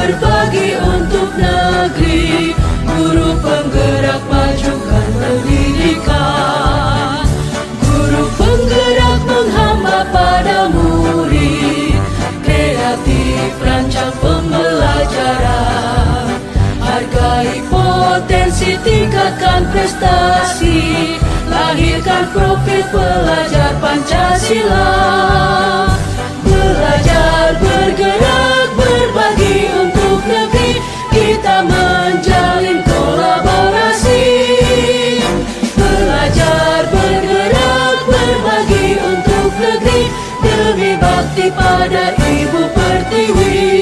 berbagi untuk negeri, guru penggerak majukan pendidikan, guru penggerak menghamba pada murid, kreatif rancang pembelajaran, hargai potensi, tingkatkan prestasi, lahirkan profil pelajar Pancasila. Belajar, bergerak, berbagi untuk negeri, kita menjalin kolaborasi. Belajar, bergerak, berbagi untuk negeri, demi bakti pada Ibu Pertiwi.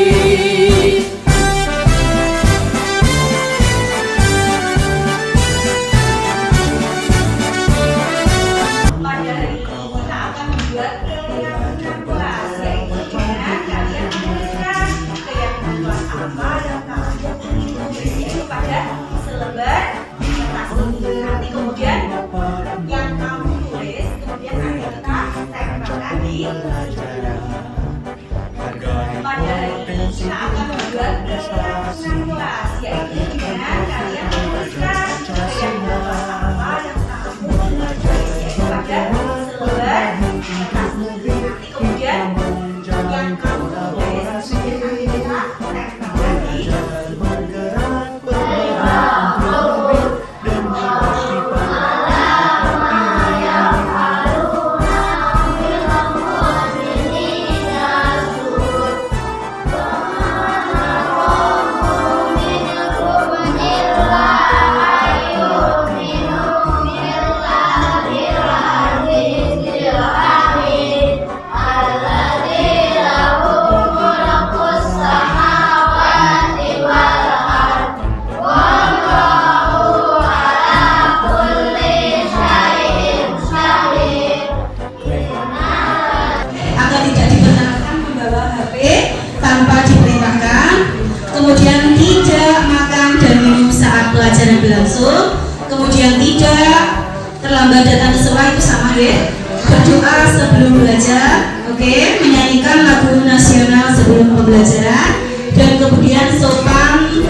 Nanti kemudian yang kamu tulis kemudian nanti kita tempelkan di pada hari ini kita akan membuat kelas, yaitu dengan kalian menuliskan yang apa yang kamu tulis, yaitu pada selebar kertas. Nanti kemudian yang kamu tulis kemudian nanti kita tempelkan di kemudian tidak makan dan minum saat pelajaran berlangsung, kemudian tidak terlambat datang ke sekolah, itu sama ya, berdoa sebelum belajar, oke, menyanyikan lagu nasional sebelum pembelajaran, dan kemudian sopan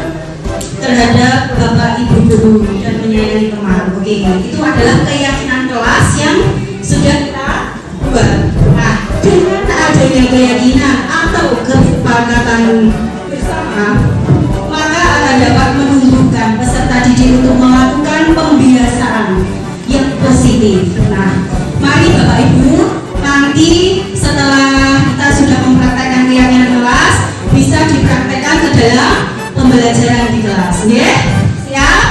terhadap bapak ibu guru dan menyayangi teman. Oke, itu adalah keyakinan kelas yang sudah kita buat. Nah, dengan adanya keyakinan atau kesepakatan bersama, maka akan dapat menumbuhkan peserta didik untuk melakukan pembiasaan yang positif. Nah, mari Bapak Ibu, nanti setelah kita sudah mempraktekkan keyakinan kelas, bisa dipraktekkan ke dalam pembelajaran di kelas. Ya? Siap?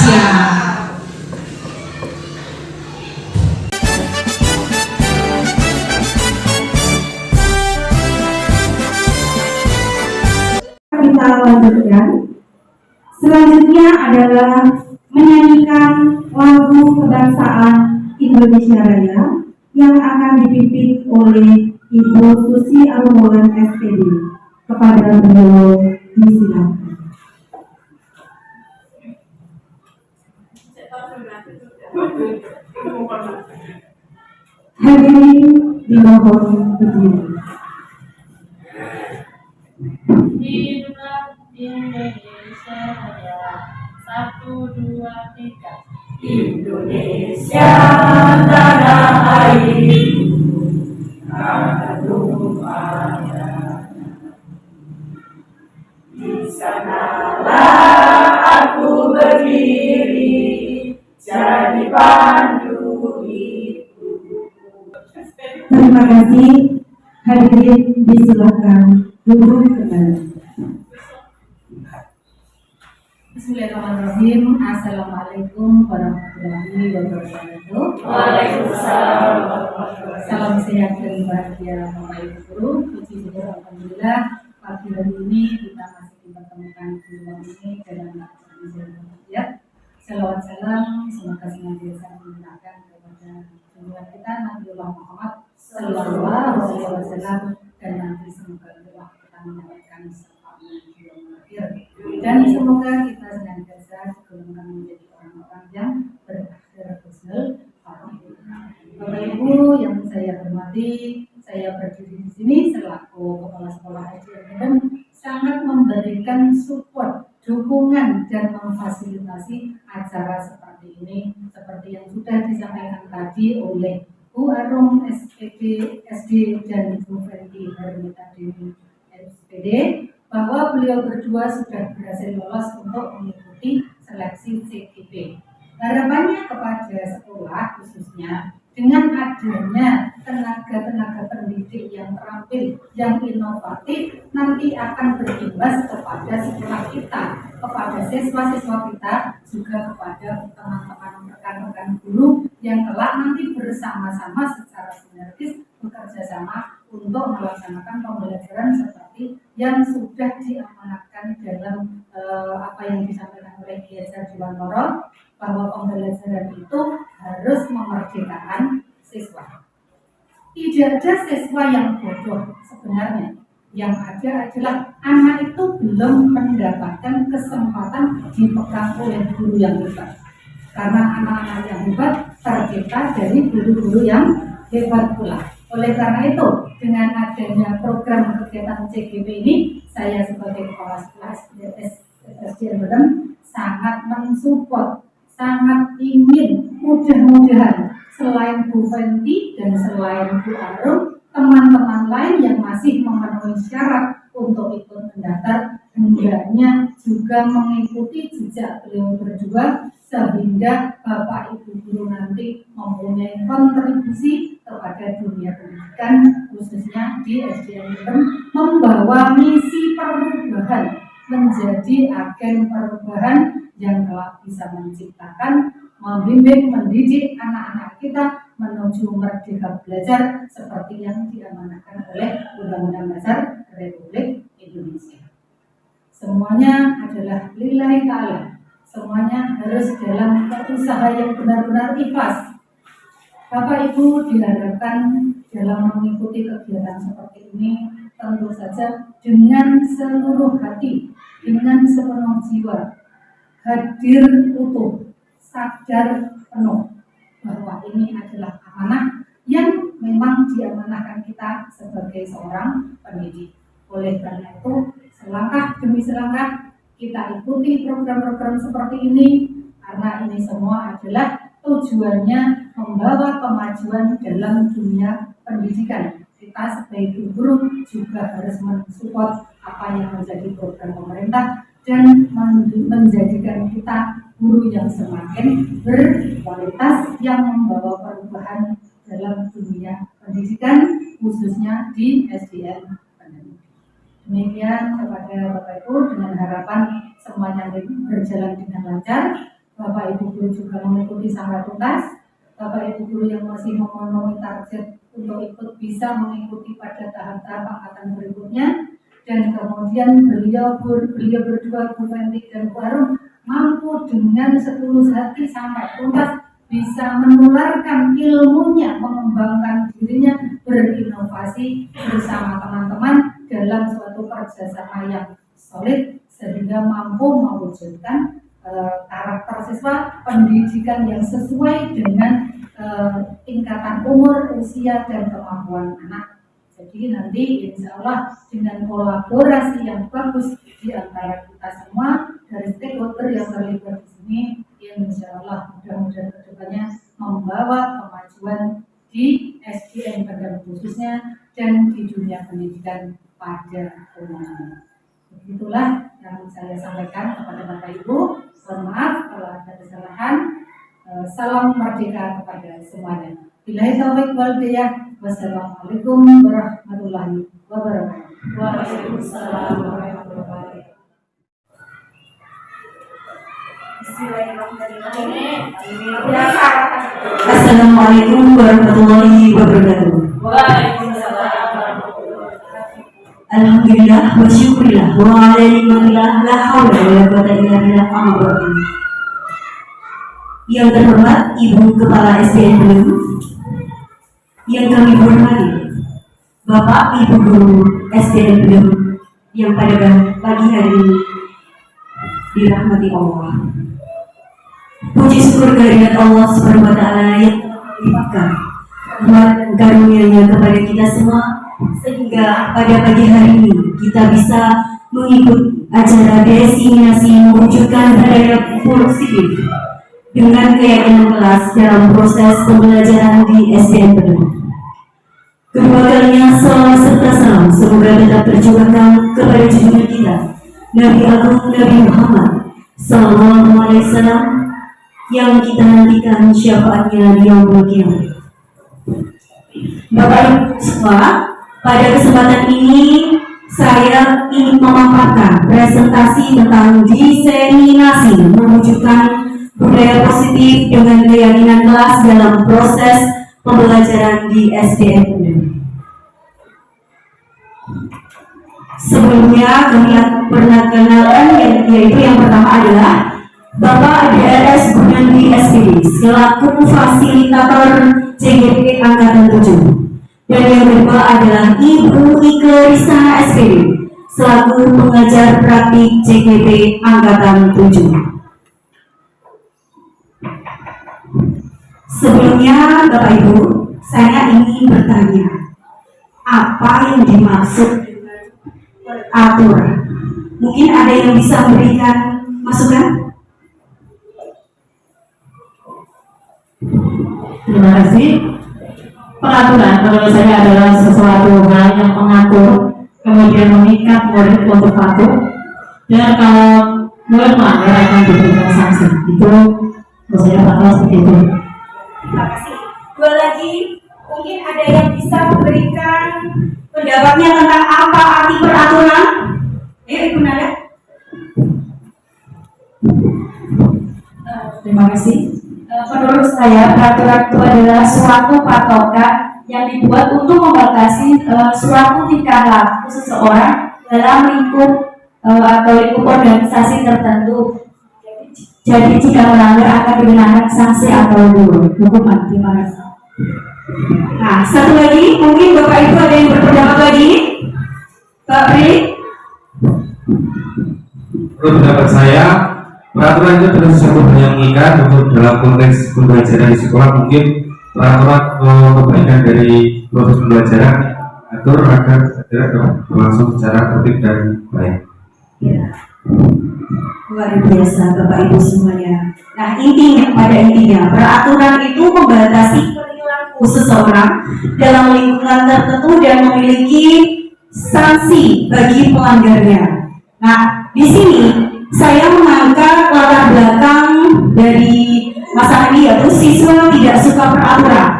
Siap. Kita lanjutkan. Selanjutnya adalah menyanyikan lagu kebangsaan Indonesia Raya yang akan dipimpin oleh Ibu Susi Arumolan SPD. Kepada beliau disilakan. Hadirin dimohon berdiri. Hiduplah Indonesia Raya, 1, 2, 3. Indonesia tanah air, aduh ada. Di sanalah aku berdiri, jadi pandu itu. Terima kasih. Hadirin disilakan duduk kembali. Bismillahirrahmanirrahim. Assalamualaikum warahmatullahi wabarakatuh. Waalaikumsalam. Salam sehat dan bahagia Bapak Ibu Guru. Puji syukur alhamdulillah pagi hari ini kita masih dipertemukan di ruang ini dalam acara ya. Salawat salam semoga senantiasa melimpahkan kepada junjungan kita Nabiullah Muhammad Sallallahu Alaihi Wasallam, dan nanti semoga Allah kita mendapatkan syafaatnya di yaumul akhir, dan semoga kita senantiasa digolongkan menjadi orang-orang yang berakhir husnul khotimah. Bapak Ibu yang saya hormati, saya berdiri di sini selaku Kepala Sekolah SDN sangat memfasilitasi acara seperti ini, seperti yang sudah disampaikan tadi oleh Bu Arum SPD dan Bu Fenty Hermita Dewi SPD, bahwa beliau berdua sudah berhasil lolos untuk mengikuti seleksi CGP. Harapannya kepada sekolah khususnya dengan adanya tenaga-tenaga pendidik yang terampil, yang inovatif, nanti akan berimbas kepada sekolah kita, kepada siswa-siswa kita, juga kepada teman-teman rekan-rekan guru yang kelak nanti bersama-sama secara sinergis bekerja sama untuk melaksanakan pembelajaran seperti yang sudah diamanatkan dalam apa yang disampaikan oleh Kiai Sarjiwanoro, bahwa pembelajaran itu harus memerdekakan siswa. Tidak ada siswa yang bodoh sebenarnya. Yang ada adalah anak itu belum mendapatkan kesempatan dipegang oleh guru yang hebat. Karena anak-anak yang hebat tercipta dari guru-guru yang hebat pula. Oleh karena itu, dengan adanya program kegiatan CGP ini, saya sebagai kepala sekolah SDN sangat mensupport, sangat ingin mudah-mudahan selain Bu Fenty dan selain Bu Arum, teman-teman lain yang masih memenuhi syarat untuk ikut mendaftar hendaknya juga mengikuti jejak beliau berdua, sehingga Bapak Ibu guru nanti mempunyai kontribusi kepada dunia pendidikan, khususnya di SDN membawa misi perubahan menjadi agen perubahan yang telah bisa menciptakan, membimbing, mendidik anak-anak kita menuju merdeka belajar seperti yang diamanatkan oleh Undang-Undang Dasar Republik Indonesia. Semuanya adalah lillahi ta'ala, semuanya harus dalam usaha yang benar-benar ikhlas. Bapak Ibu diharapkan dalam mengikuti kegiatan seperti ini tentu saja dengan seluruh hati, dengan sepenuh jiwa, hadir utuh, sadar penuh bahwa ini adalah amanah yang memang diamanahkan kita sebagai seorang pendidik. Oleh karena itu, selangkah demi selangkah kita ikuti program-program seperti ini, karena ini semua adalah tujuannya membawa kemajuan dalam dunia pendidikan. Kita sebagai guru juga harus mensupport apa yang menjadi program pemerintah dan menjadikan kita guru yang semakin berkualitas, yang membawa perubahan dalam dunia pendidikan, khususnya di SDN. Demikian kepada Bapak Ibu, dengan harapan semuanya berjalan dengan lancar. Bapak Ibu guru juga mengikuti sampai tuntas. Bapak Ibu guru yang masih memenuhi target untuk ikut bisa mengikuti pada tahap-tahap angkatan berikutnya. Dan kemudian beliau berdua, Bu Fenty dan Bu Arum, mampu dengan setulus hati sampai tuntas bisa menularkan ilmunya, mengembangkan dirinya, berinovasi bersama teman-teman dalam suatu kerjasama yang solid, sehingga mampu mewujudkan karakter siswa, pendidikan yang sesuai dengan tingkatan umur, usia, dan kemampuan anak. Jadi nanti insya Allah dengan kolaborasi yang bagus di antara kita semua dari stakeholder yang terlibat di sini, insya Allah mudah-mudahan kedepannya membawa kemajuan di SDN Kendal khususnya dan di dunia pendidikan pada umumnya. Begitulah yang saya sampaikan kepada Bapak Ibu. Mohon maaf kalau ada kesalahan. Salam merdeka kepada semuanya. Billahi taufiq wal hidayah. Wassalamualaikum warahmatullahi wabarakatuh. Waalaikumsalam warahmatullahi wabarakatuh. Assalamualaikum warahmatullahi wabarakatuh. Waalaikumsalam warahmatullahi wabarakatuh. Alhamdulillah wa syukurillah wa ala ni'matillah la haula wa la quwwata illa billah. Yang terhormat Ibu Kepala SDN Belum, yang kami hormati Bapak Ibu Guru SDN Belum yang pada pagi hari ini dirahmati Allah. Puji syukur kehadirat Allah Subhanahu wa Ta'ala yang dilimpahkan buat karunia-Nya kepada kita semua, sehingga pada pagi hari ini kita bisa mengikuti Acara destinasi mewujudkan budaya positif dengan keyakinan kelas dalam proses pembelajaran di SDN Bedung. Kedua kalinya salam serta salam semoga tetap tercurahkan kepada junjungan kita Nabi Agung Nabi Muhammad Sallallahu Alaihi Wasallam yang kita nantikan syafaatnya di yaumul qiyamah. Bapak Ibu semua, pada kesempatan ini saya ingin memaparkan presentasi tentang diseminasi mewujudkan budaya positif dengan keyakinan kelas dalam proses pembelajaran di SDN Bedung. Sebelumnya kami akan perkenalkan yaitu yang pertama adalah Bapak DRS Gunandi SPD selaku fasilitator CGP Angkatan 7. Dan yang kedua adalah Ibu Ike Risana SPD selaku pengajar praktik CGP Angkatan 7. Sebelumnya Bapak Ibu, saya ingin bertanya, apa yang dimaksud dengan peraturan? Mungkin ada yang bisa memberikan masukan? Terima kasih. Peraturan menurut saya adalah sesuatu hal yang mengatur, kemudian mengikat murid untuk patuh, dan kalau murid melanggar akan diberikan sanksi. Itu menurut saya peraturan seperti itu. Terima kasih. Dua lagi, mungkin ada yang bisa memberikan pendapatnya tentang apa arti peraturan? Ayo Ibu Nada. Terima kasih. Menurut saya peraturan itu adalah suatu patokan yang dibuat untuk membatasi suatu tingkah laku seseorang dalam lingkup atau lingkup organisasi tertentu. Jadi jika melanggar akan dikenakan sanksi atau hukuman. Terima kasih. Nah, satu lagi, mungkin Bapak Ibu ada yang berpendapat lagi? Pak Pri? Menurut pendapat saya, peraturan itu adalah sesuatu hal yang mengikat untuk dalam konteks pembelajaran di sekolah. Mungkin peraturan kebaikan dari proses pembelajaran atur agar dapat berlangsung secara tertib dan baik. Ya. Luar biasa Bapak Ibu semuanya. Nah, pada intinya peraturan itu membatasi perilaku seseorang dalam lingkungan tertentu dan memiliki sanksi bagi pelanggarnya. Nah, di sini saya mengangkat latar belakang dari masa ini yaitu siswa tidak suka peraturan.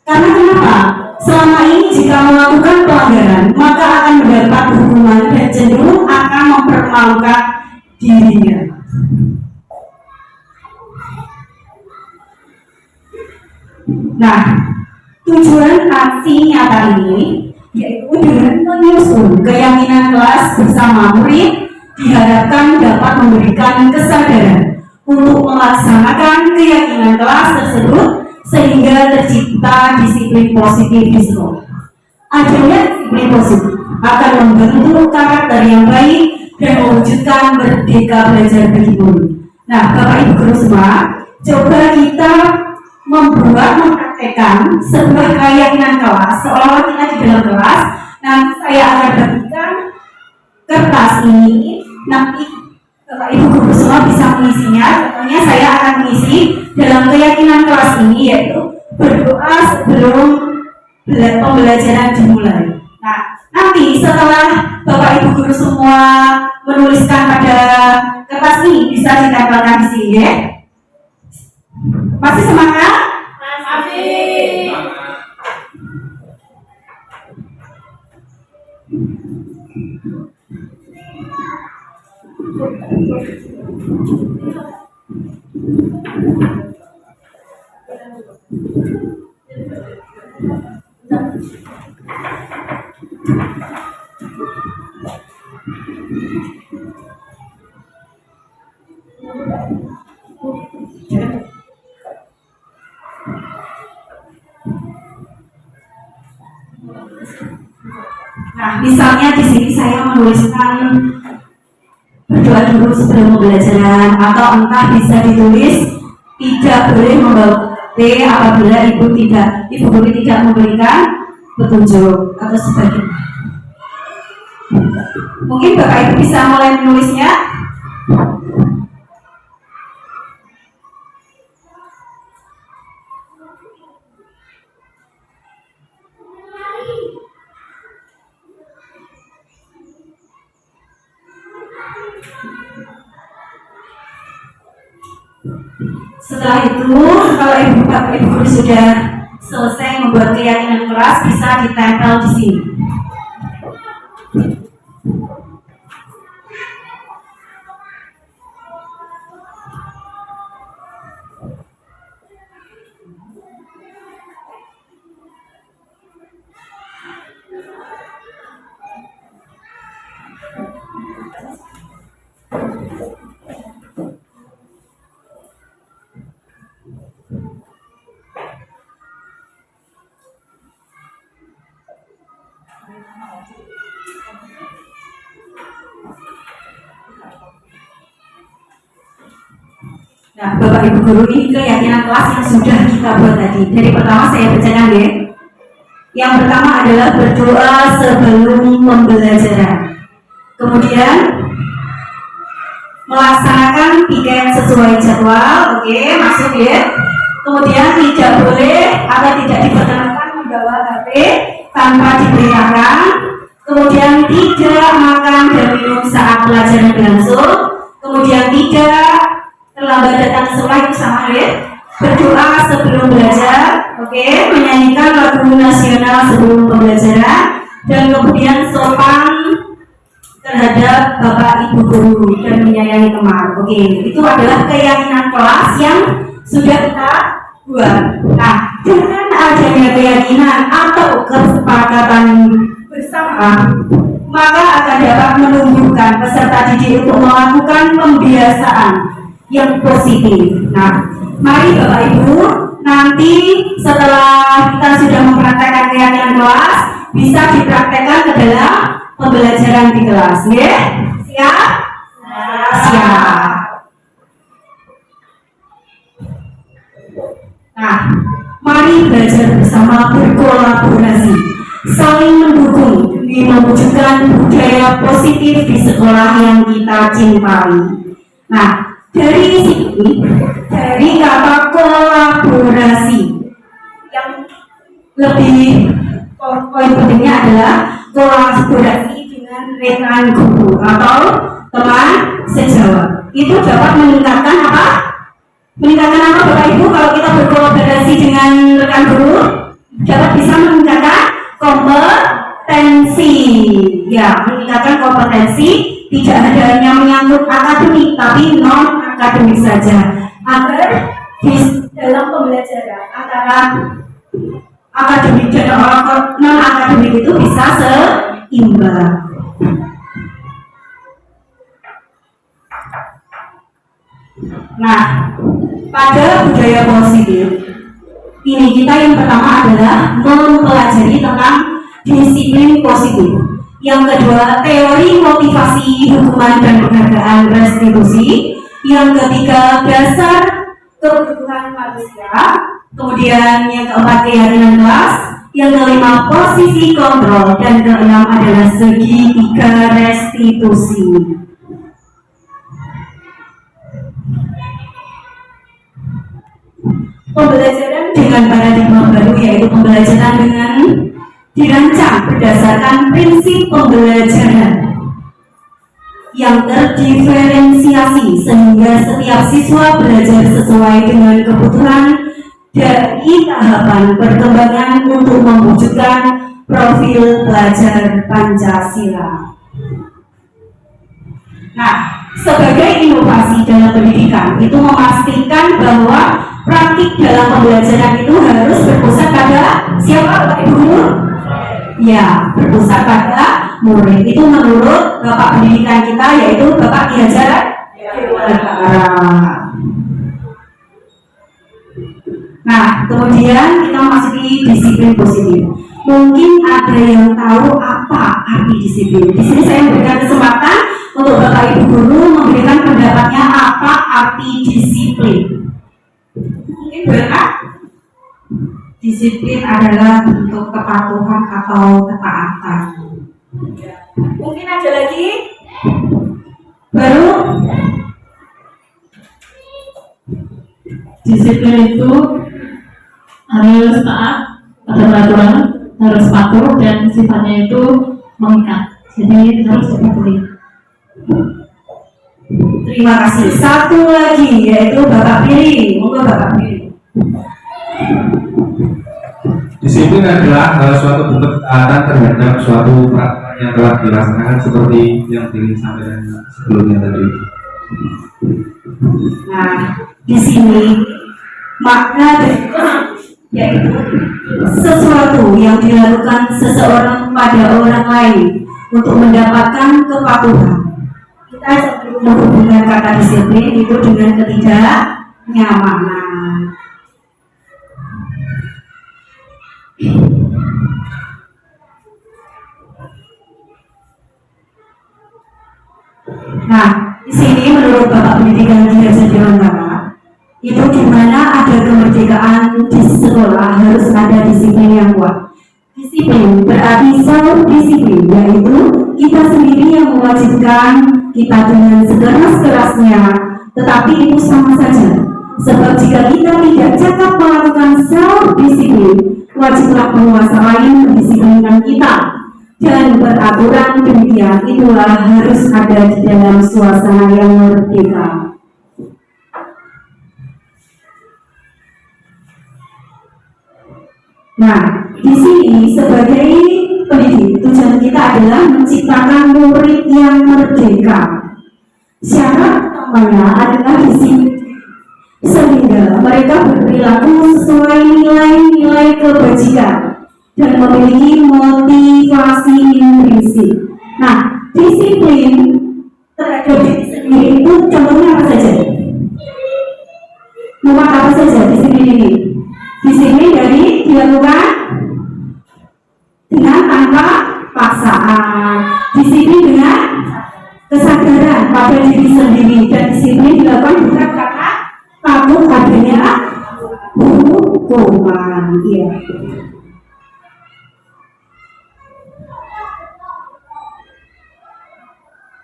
Karena kenapa? Selama ini jika melakukan pelanggaran maka akan mendapat hukuman dan cenderung akan mempermalukan dirinya. Nah, tujuan aksi nyata ini yaitu dengan menyusun keyakinan kelas bersama murid diharapkan dapat memberikan kesadaran untuk melaksanakan keyakinan kelas tersebut sehingga tercipta disiplin positif di sekolah. Adanya disiplin positif akan membentuk karakter yang baik dan mewujudkan merdeka belajar bagi murid. Nah, Bapak Ibu guru semua, coba kita mempraktekkan sebuah keyakinan kelas seolah-olah kita di dalam kelas. Nanti saya akan bagikan kertas ini, nanti Bapak Ibu guru semua bisa mengisinya. Contohnya saya akan mengisi dalam keyakinan kelas ini yaitu berdoa sebelum pembelajaran dimulai. Nah, nanti setelah Bapak Ibu guru semua menuliskan pada kertas ini bisa ditempelkan di sini ya. Masih semangat? Masih. Nah, misalnya di sini saya menuliskan berdoa dulu sebelum pembelajaran, atau entah bisa ditulis tidak boleh membawa P apabila ibu guru tidak memberikan petunjuk atau sebagainya. Mungkin Bapak Ibu bisa mulai menulisnya. Setelah itu, kalau Bapak Ibu guru sudah selesai membuat keyakinan kelas, bisa ditempel di sini. Nah, Bapak Ibu guru, ini keyakinan kelas yang sudah kita buat tadi. Jadi pertama saya bacakan ya. Yang pertama adalah berdoa sebelum pembelajaran. Kemudian melaksanakan piket sesuai jadwal. Oke, masuk ya. Kemudian tidak boleh atau tidak diperkenankan membawa HP tanpa diberitakan. Kemudian tidak makan dan minum saat pelajaran berlangsung. Kemudian tidak terlambat datang ke sekolah, itu sama ya. Berdoa sebelum belajar, oke, menyanyikan lagu nasional sebelum pembelajaran, dan kemudian sopan terhadap Bapak Ibu guru dan menyayangi teman. Oke, itu adalah keyakinan kelas yang sudah kita buat. Nah, dengan adanya keyakinan atau kesepakatan bersama, maka akan dapat menumbuhkan peserta didik untuk melakukan pembiasaan yang positif. Nah, mari Bapak Ibu, nanti setelah kita sudah mempraktekkan keyakinan kelas, bisa dipraktekkan ke dalam pembelajaran di kelas. Ya? Siap? Siap. Nah, mari belajar bersama, berkolaborasi, saling mendukung demi mewujudkan budaya positif di sekolah yang kita cintai. Nah, dari sini, dari kata kolaborasi, yang lebih poin pentingnya adalah kolaborasi dengan rekan guru atau teman sejawat. Itu dapat meningkatkan apa? Meningkatkan apa Bapak Ibu? Kalau kita berkolaborasi dengan rekan guru, dapat bisa meningkatkan kompetensi. Ya, meningkatkan kompetensi tidak hanya menyangkut akademik, tapi non akademik saja, agar di dalam pembelajaran antara akademik dan non akademik itu bisa seimbang. Nah, pada budaya positif ini kita yang pertama adalah mempelajari tentang disiplin positif. Yang kedua, teori motivasi, hukuman dan penghargaan restitusi. Yang ketiga, dasar kebutuhan manusia. Kemudian yang keempat, keyakinan kelas. Yang kelima, posisi kontrol. Dan keenam adalah segitiga restitusi. Pembelajaran dengan paradigma baru, yaitu pembelajaran dengan dirancang berdasarkan prinsip pembelajaran yang terdiferensiasi sehingga setiap siswa belajar sesuai dengan kebutuhan dari tahapan perkembangan untuk mewujudkan profil pelajar Pancasila. Nah, sebagai inovasi dalam pendidikan itu memastikan bahwa praktik dalam pembelajaran itu harus berpusat pada siapa Bapak Ibu guru? Ya, berpusat pada murid. Itu menurut Bapak pendidikan kita, yaitu Bapak Ki Hajar Dewantara. Nah, kemudian kita masuki disiplin positif. Mungkin ada yang tahu apa arti disiplin. Di sini saya memberikan kesempatan untuk Bapak Ibu guru memberikan pendapatnya apa arti disiplin. Mungkin berapa? Disiplin adalah bentuk kepatuhan atau ketaatan. Mungkin ada lagi? Baru? Disiplin itu harus taat pada peraturan, harus patuh, dan sifatnya itu mengikat. Jadi harus dipatuhi. Terima kasih. Satu lagi yaitu Bapak Piri. Monggo Bapak Piri. Disiplin adalah suatu bentuk taatan terhadap suatu peraturan yang telah dilaksanakan seperti yang disampaikan sebelumnya tadi. Nah, di sini makna dari yaitu sesuatu yang dilakukan seseorang pada orang lain untuk mendapatkan kepatuhan. Kita sebelum menghubungkan kata disiplin itu dengan ketidaknyamanan. Nah, di sini menurut Bapak Pendidikan Kinerja Dewantara, itu di mana ada kemerdekaan di sekolah harus ada disiplin yang kuat. Disiplin berarti self-disiplin, yaitu kita sendiri yang mewajibkan kita dengan sekeras-kerasnya, tetapi itu sama saja. Sebab jika kita tidak cakap melakukan self-disiplin, wajiblah penguasa lain mendisiplinkan kita. Dan beraturan demikian itulah harus ada di dalam suasana yang merdeka. Nah, di sini sebagai pendidik, tujuan kita adalah menciptakan murid yang merdeka. Syarat utamanya adalah disiplin, sehingga mereka berperilaku sesuai nilai-nilai kebajikan dan memiliki motivasi intrinsik. Nah, disiplin terhadap diri sendiri itu contohnya apa saja? Nomor apa saja disiplin ini? Disiplin dari dilakukan dengan tanpa paksaan, disiplin dengan kesadaran pada diri sendiri, dan disiplin dilakukan bukan karena takut adanya hukuman. Iya.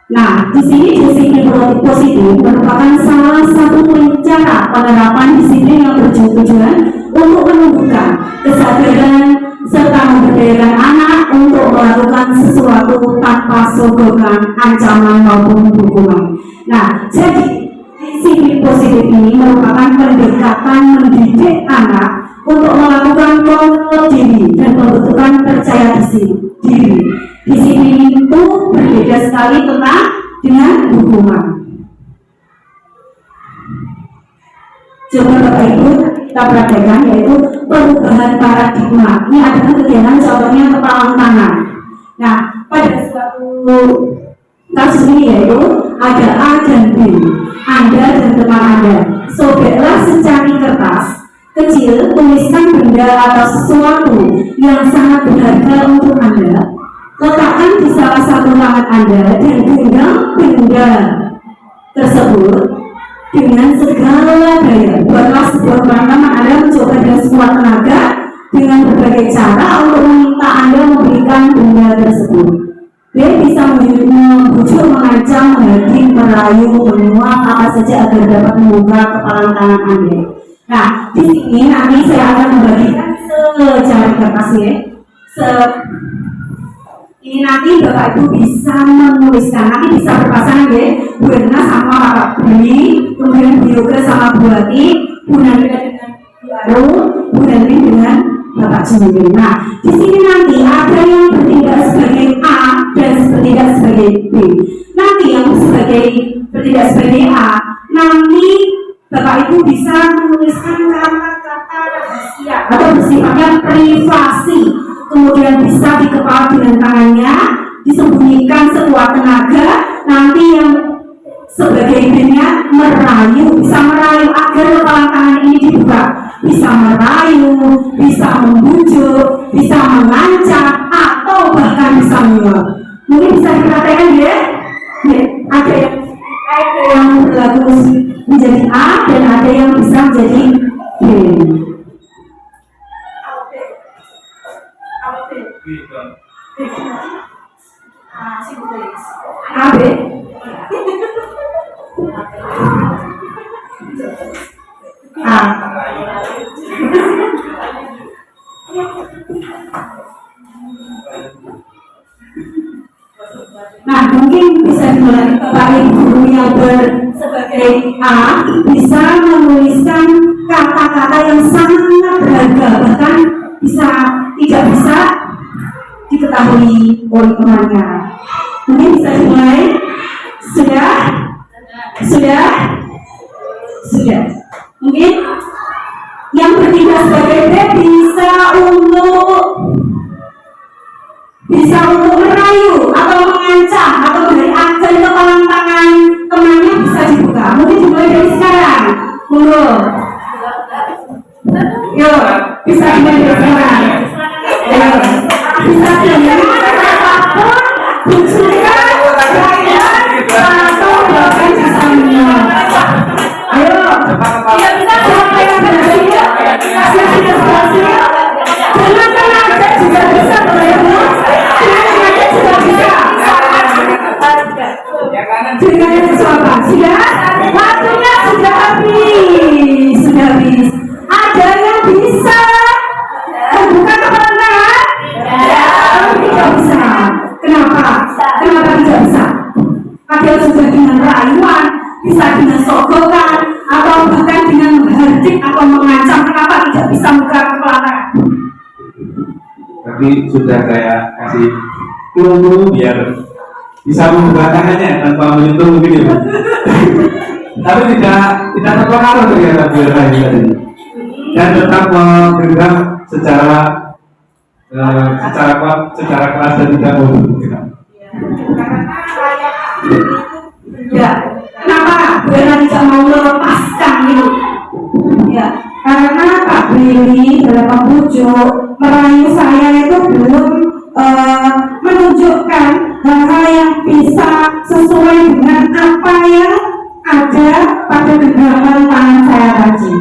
Nah, di sini disiplin positif merupakan salah satu cara penerapan disiplin yang bertujuan untuk menumbuhkan kesadaran serta memberdayakan anak untuk melakukan sesuatu tanpa sogokan, ancaman maupun hukuman. Nah, jadi disiplin positif ini merupakan pendekatan mendidik anak untuk melakukan kontrol diri dan pembentukan percaya diri. Disiplin itu berbeda sekali dengan hukuman. Coba Bapak Ibu kita perhatikan, yaitu perubahan paradigma. Ini adalah kegiatan contohnya kepalang tangan. Nah, pada suatu kasus ini yaitu ada A dan B. Anda dan teman Anda sobeklah secari kertas kecil, tuliskan benda atau sesuatu yang sangat berharga untuk Anda. Letakkan di salah satu tangan Anda dan genggam benda tersebut dengan segala daya. Buatlah sebuah pengalaman Anda mencoba dengan sekuat tenaga dengan berbagai cara untuk meminta Anda memberikan benda tersebut. Dia bisa membujuk, mengancam, menghadiri, merayu, menguap, apa saja agar dapat membuka kepalang tangan Anda. Nah, di sini nanti saya akan membagikan secari kertas ya. Ini nanti Bapak Ibu bisa menuliskan, nanti bisa berpasangan ya, Bu Erna sama Bapak Beli, kemudian Bu Yoga sama Bu Hati, Bu Nandira dengan Bu Aru, Bu Nandri dengan Bapak Jumiri. Nah, di sini nanti ada yang bertindak sebagai A dan bertindak sebagai B. Nanti yang bertindak sebagai A, nanti Bapak Ibu bisa menuliskan kata-kata rahasia atau bersifatnya privasi. Kemudian bisa dikepal dengan tangannya, disembunyikan sekuat tenaga. Nanti yang sebagai B-nya merayu, bisa merayu agar kepala tangan ini dibuka. Bisa merayu, bisa membujuk, bisa mengancam, atau bahkan bisa menyuap. Mungkin bisa diperhatikan ya, ada yang berlaku menjadi A dan ada yang bisa menjadi B. A, B. A. Nah, mungkin bisa dimulai Bapak Ibu guru yang sebagai A bisa menuliskan kata-kata yang sangat berharga, bahkan bisa tidak bisa diketahui oleh temannya. Mungkin bisa dimulai. Sudah. Mungkin yang bertindak sebagai B bisa untuk merayu atau mengancam atau memberi ajar ke tangan temannya bisa dibuka. Mungkin dimulai dari sekarang. Monggo. Yo, bisa dimulai dari sekarang. Yo, bisa dimulai apapun, tunjukkan saya atau bahkan misalnya. Ayo, siapa yang berhasil? Siapa yang berhasil? Dengan tenaga juga bisa berhasil. Ceritanya sesuatu sudah, waktunya sudah habis. Ada yang bisa membuka kepala tangan? Tidak bisa. Kenapa tidak bisa? Padahal sudah dengan rayuan, bisa dengan sogokan, atau bahkan dengan menghardik atau mengancam. Kenapa tidak bisa membuka kepala tangan? Tapi sudah saya kasih clue biar bisa membuka tangannya tanpa menyentuh mungkin ya. Tapi tidak terpengaruh ternyata biar tadi dan tetap bergerak secara kuat, secara keras dan tidak mau bergerak. Ya, kenapa Bella tidak mau melepaskan itu? Ya, karena Pak Billy dalam membujuk merayu saya itu belum menunjukkan hal-hal yang bisa sesuai dengan apa yang ada pada genggaman tangan saya tadi.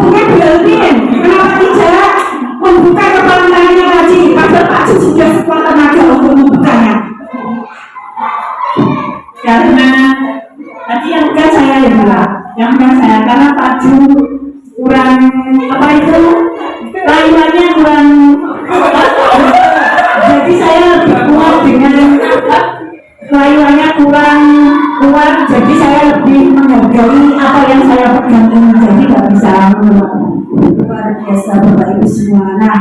Mungkin Belvin, kenapa tidak membuka kepala tangannya tadi? Padahal Pak Ju sudah sekuat tenaga untuk membukanya. Karena tadi yang bukan saya yang bilang, karena Pak Ju kurang apa itu? Rayuannya kurang, jadi saya lebih kuat dengan rayuannya kurang kuat, jadi saya lebih menghargai apa yang saya pegang ini, jadi tidak bisa luar biasa Bapak Ibu semua. Nah,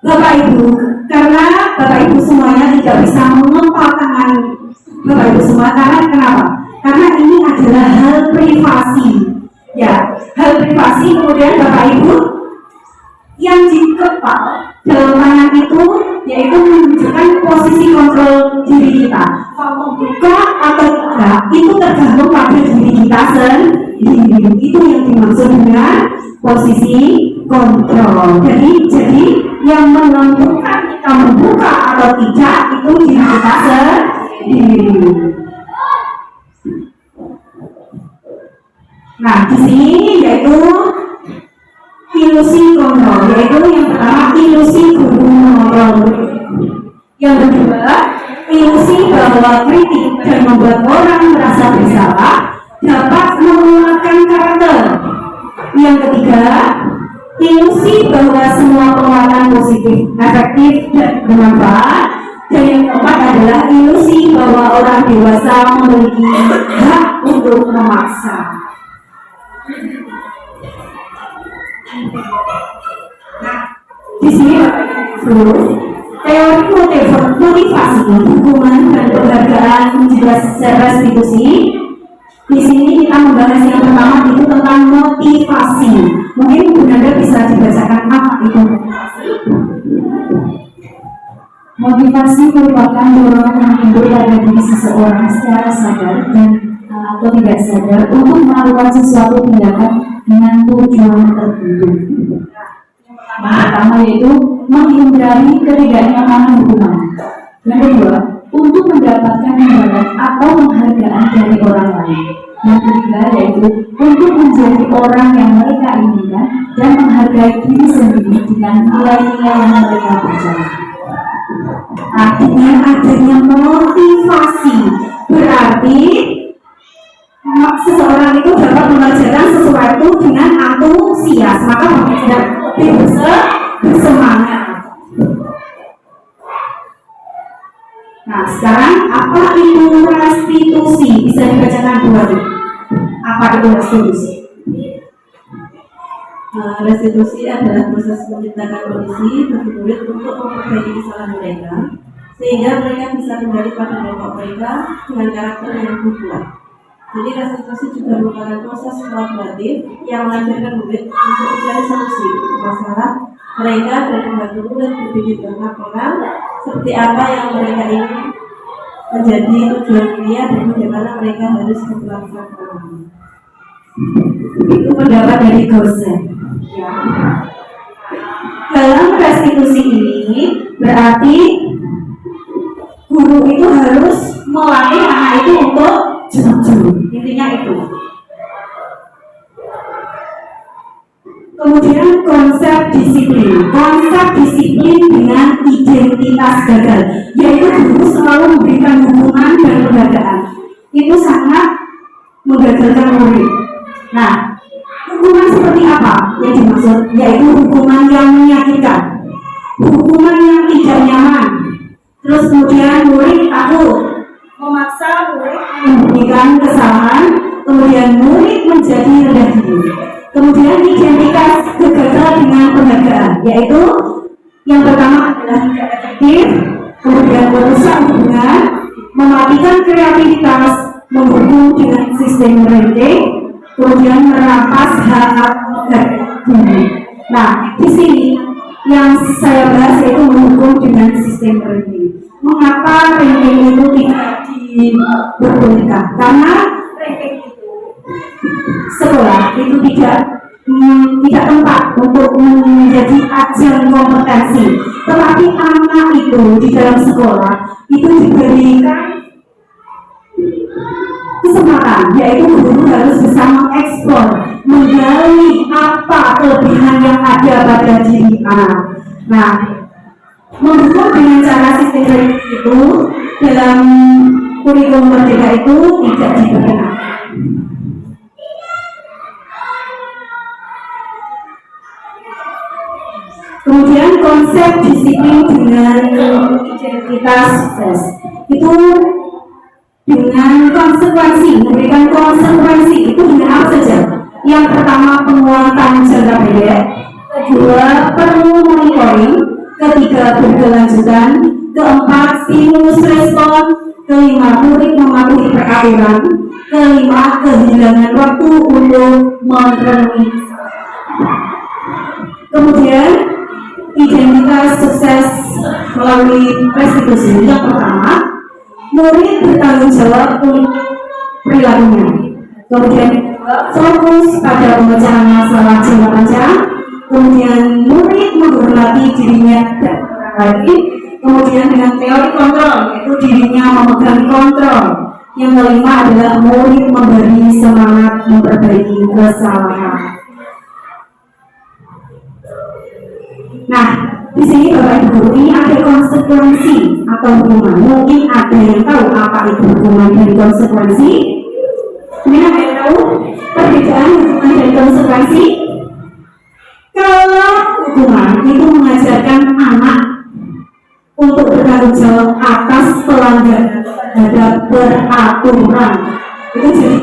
Bapak Ibu, karena Bapak Ibu semuanya tidak bisa mengempal tangan Bapak Ibu semua, karena kenapa? Karena ini adalah hal privasi, ya, hal privasi. Kemudian Bapak Ibu yang dikepal dalam tangan itu yaitu menunjukkan posisi kontrol diri kita. Mau membuka atau tidak itu tergantung pada diri kita sendiri. Itu yang dimaksud dengan posisi kontrol. Jadi yang menentukan kita membuka atau tidak itu diri kita sendiri. Nah, di sini yaitu ilusi kontrol, yaitu yang pertama ilusi guru mengontrol, yang kedua ilusi bahwa kritik dan membuat orang merasa bersalah dapat menguatkan karakter, yang ketiga ilusi bahwa semua penguatan positif efektif dan bermanfaat, dan yang keempat adalah ilusi bahwa orang dewasa memiliki hak untuk memaksa. Nah, di sini teori motivasi, hukuman dan penghargaan juga restitusi. Di sini kita membahas yang pertama itu tentang motivasi. Mungkin Bu Nanda bisa dibacakan apa itu motivasi? Motivasi merupakan dorongan yang timbul pada diri seseorang secara sadar dan atau tidak sadar untuk melakukan sesuatu tindakan dengan tujuan tertentu. Yang pertama yaitu menghindari ketidaknyamanan hukuman. Yang kedua, untuk mendapatkan imbalan atau penghargaan dari orang lain. Yang ketiga yaitu untuk menjadi orang yang mereka inginkan dan menghargai diri sendiri dengan nilai-nilai yang mereka percaya. dengan adanya motivasi. Berarti seseorang itu dapat mengerjakan sesuatu dengan antusias, maka tidak lebih bersemangat. Nah, sekarang apa itu restitusi? Bisa dibacakan dua. Apa itu restitusi? Restitusi adalah proses menciptakan kondisi bagi murid untuk memperbaiki kesalahan mereka, sehingga mereka bisa kembali pada kelompok mereka dengan karakter yang lebih kuat. Jadi restitusi juga merupakan proses kolaboratif yang mengajarkan murid untuk mencari solusi untuk masalah mereka dan membantu murid berpikir banyak orang seperti apa yang mereka ingin menjadi tujuan kuliah dan bagaimana mereka harus melakukan pengalaman. Itu pendapat dari Gosen. Ya. Dalam restitusi ini berarti guru itu harus melatih anak itu untuk jujur. Intinya itu. Kemudian konsep disiplin dengan identitas gagal, yaitu guru selalu memberikan hukuman dan penghargaan. Itu sangat menggagalkan murid. Nah, hukuman seperti apa yang dimaksud? Yaitu hukuman yang menyakitkan, hukuman yang tidak nyaman. Terus kemudian murid takut, memaksa murid menyembunyikan kesalahan, kemudian murid menjadi rendah diri. Kemudian identitas kegagalan dengan penghargaan, yaitu yang pertama adalah tidak efektif, kemudian merusak hubungan, mematikan kreativitas, menghukum dengan sistem rating, kemudian merampas hak guru. Nah, di sini yang saya bahas yaitu menghukum dengan sistem rating. Mengapa ranking itu tidak diperbolehkan? Karena ranking itu sekolah itu tidak tempat untuk menjadi ajang kompetensi, tetapi anak itu di dalam sekolah itu diberikan kesempatan, yaitu guru harus bisa mengeksplor, menggali apa kelebihan yang ada pada diri anak. Nah, mendukung dengan cara sistem itu dalam kurikulum merdeka itu tidak diperkenankan. Kemudian konsep disiplin dengan identitas sukses itu dengan konsekuensi, memberikan konsekuensi itu dengan apa saja? Yang pertama penguatan jangka pendek, kedua perlu monitoring, ketiga berkelanjutan, keempat stimulus respon, kelima murid mematuhi peraturan, kelima kehilangan waktu untuk memenuhi. Kemudian identitas sukses melalui restitusi. Yang pertama, murid bertanggung jawab untuk perilakunya. Kemudian fokus pada pemecahan masalah jangka panjang. Kemudian murid menghormati dirinya dan orang lain. Kemudian dengan teori kontrol, yaitu dirinya memegang kontrol. Yang kelima adalah murid memberi semangat memperbaiki kesalahan. Nah, di sini Bapak Ibu, ini ada konsekuensi atau hukuman. Mungkin ada yang tahu apa itu hukuman dan konsekuensi. Ini ada yang tahu perbedaan hukuman dan konsekuensi? Kalau hukuman itu mengajarkan anak untuk bertanggung jawab atas pelanggaran terhadap peraturan, itu jadi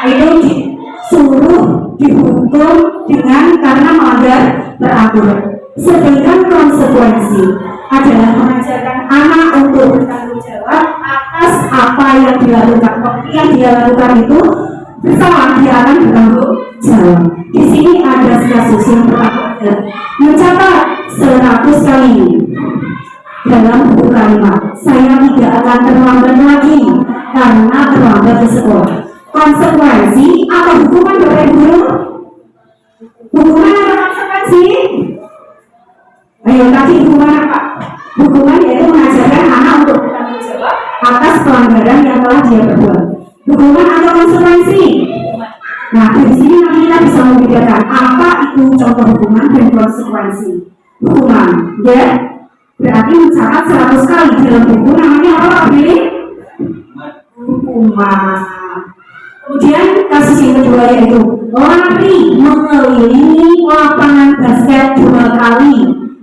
itu disuruh dihukum dengan karena melanggar peraturan. Sedangkan konsekuensi adalah mengajarkan anak untuk bertanggung jawab atas apa yang dilakukan. Yang dia lakukan itu bersama dia akan bertanggung jawab. Di sini ada kasus yang pertama mencatat 100 kali dalam buku kalimat. Saya tidak akan terlambat lagi karena terlambat ke sekolah. Konsekuensi atau hukuman Bapak Ibu? Hukuman atau konsekuensi? Ayo tadi hukuman apa? Hukuman yaitu mengajarkan anak untuk bertanggung jawab atas pelanggaran yang telah dia perbuat. Hukuman atau konsekuensi? Nah, di sini nanti kita bisa membedakan apa itu contoh hukuman dan konsekuensi. Hukuman, ya, Berarti mencatat 100 kali dalam buku namanya apa Pak Billy? Hukuman. Kemudian kasus yang kedua yaitu lari mengelilingi lapangan basket 2 kali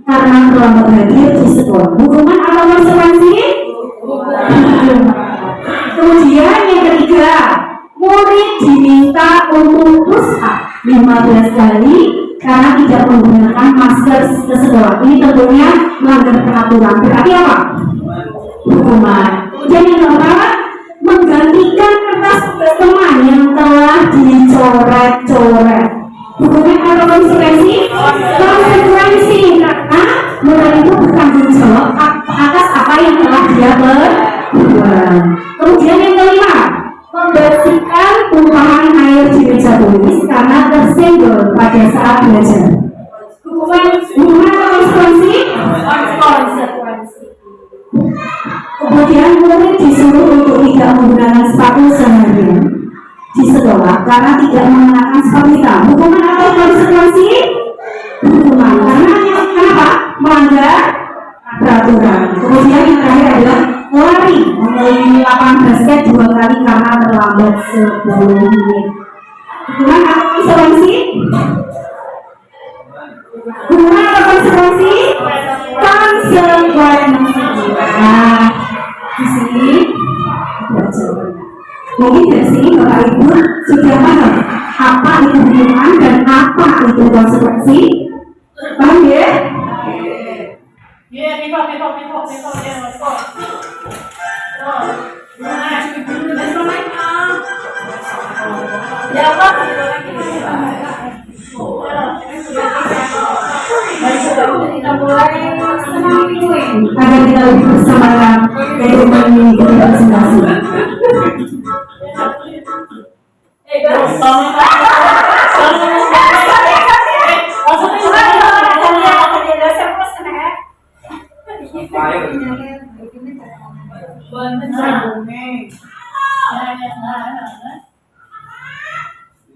karena terlambat hadir di sekolah. Hukuman atau konsekuensi? Kemudian yang ketiga, murid diminta untuk push up 15 kali karena tidak menggunakan masker ke sekolah. Ini tentunya melanggar peraturan. Berarti apa? Hukuman. Kemudian yang keempat, menggantikan kertas tugas teman yang telah dicoret-coret. Hukuman atau konsekuensi? Konsekuensi, karena murid itu bertanggung jawab atas apa yang telah dia berbuat. Kemudian yang kelima, membersihkan tumpahan air di meja tulis karena tersenggol pada saat belajar. Hukuman atau konsekuensi? Konsekuensi. Kemudian murid disuruh untuk tidak menggunakan sepatu seharian di sekolah karena tidak mengenakan sepatu hitam. Hukuman atau konsekuensi? Hukuman. Karena kenapa? Melanggar peraturan. Kemudian yang terakhir adalah lari mengelilingi lapangan basket 2 kali karena terlambat 10 menit. Hukuman atau konsekuensi? Hukuman atau konsekuensi? Konsekuensi. Nah, di sini ada jawabannya. Mungkin dari sini Bapak Ibu sudah paham apa itu hukuman dan apa itu konsekuensi. Paham ya? Yeah, pick up. Agar kita lebih bersemangat untuk mengikuti presentasi.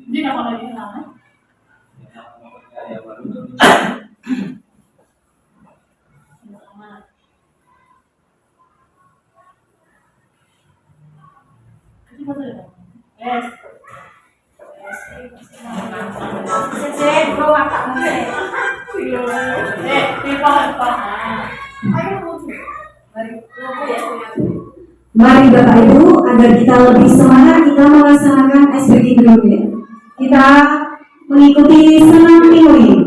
Ini apa lagi namanya? Mari Bapak Ibu, agar kita lebih semangat, kita melaksanakan SPG berikutnya. Kita mengikuti senam pinguin.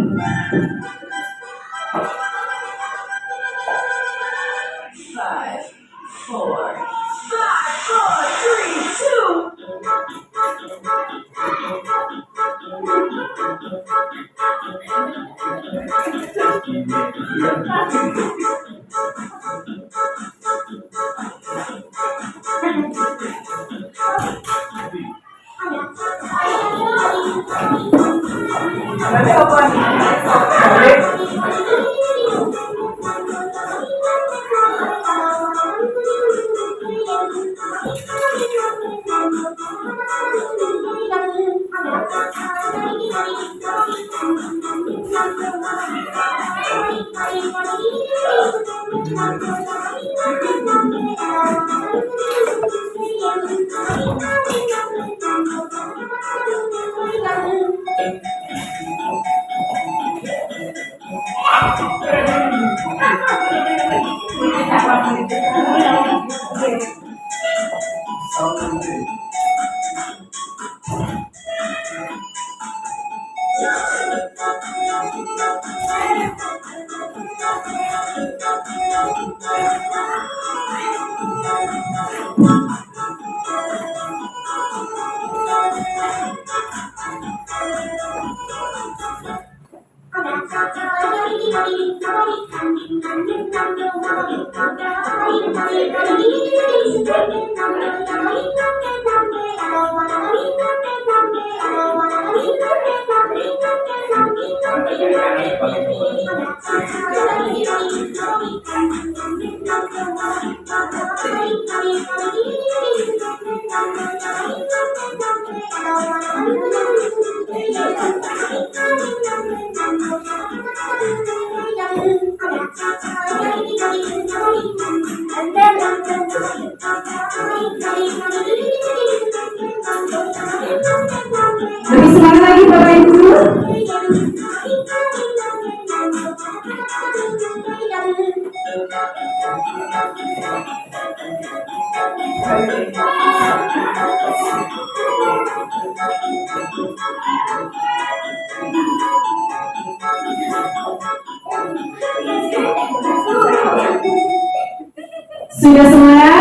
Sudah semua?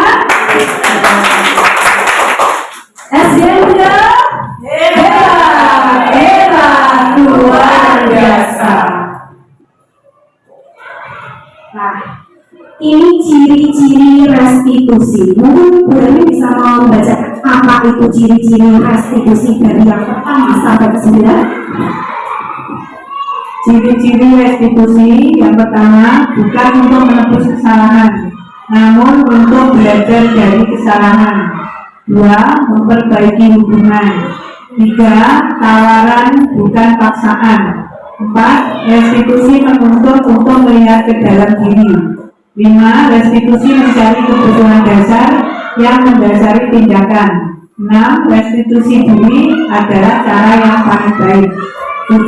SDN sudah? Hebat, luar biasa. Nah, ini ciri-ciri restitusi. Mungkin Bu Rani bisa membaca apa itu ciri-ciri restitusi dari yang pertama sampai ke 9? Ciri-ciri restitusi yang pertama bukan untuk menebus kesalahan, namun untuk belajar dari kesalahan. 2. Memperbaiki hubungan. 3. Tawaran bukan paksaan. 4. Restitusi menuntut untuk melihat ke dalam diri. 5. Restitusi mencari kebutuhan dasar yang mendasari tindakan. 6. Restitusi diri adalah cara yang paling baik.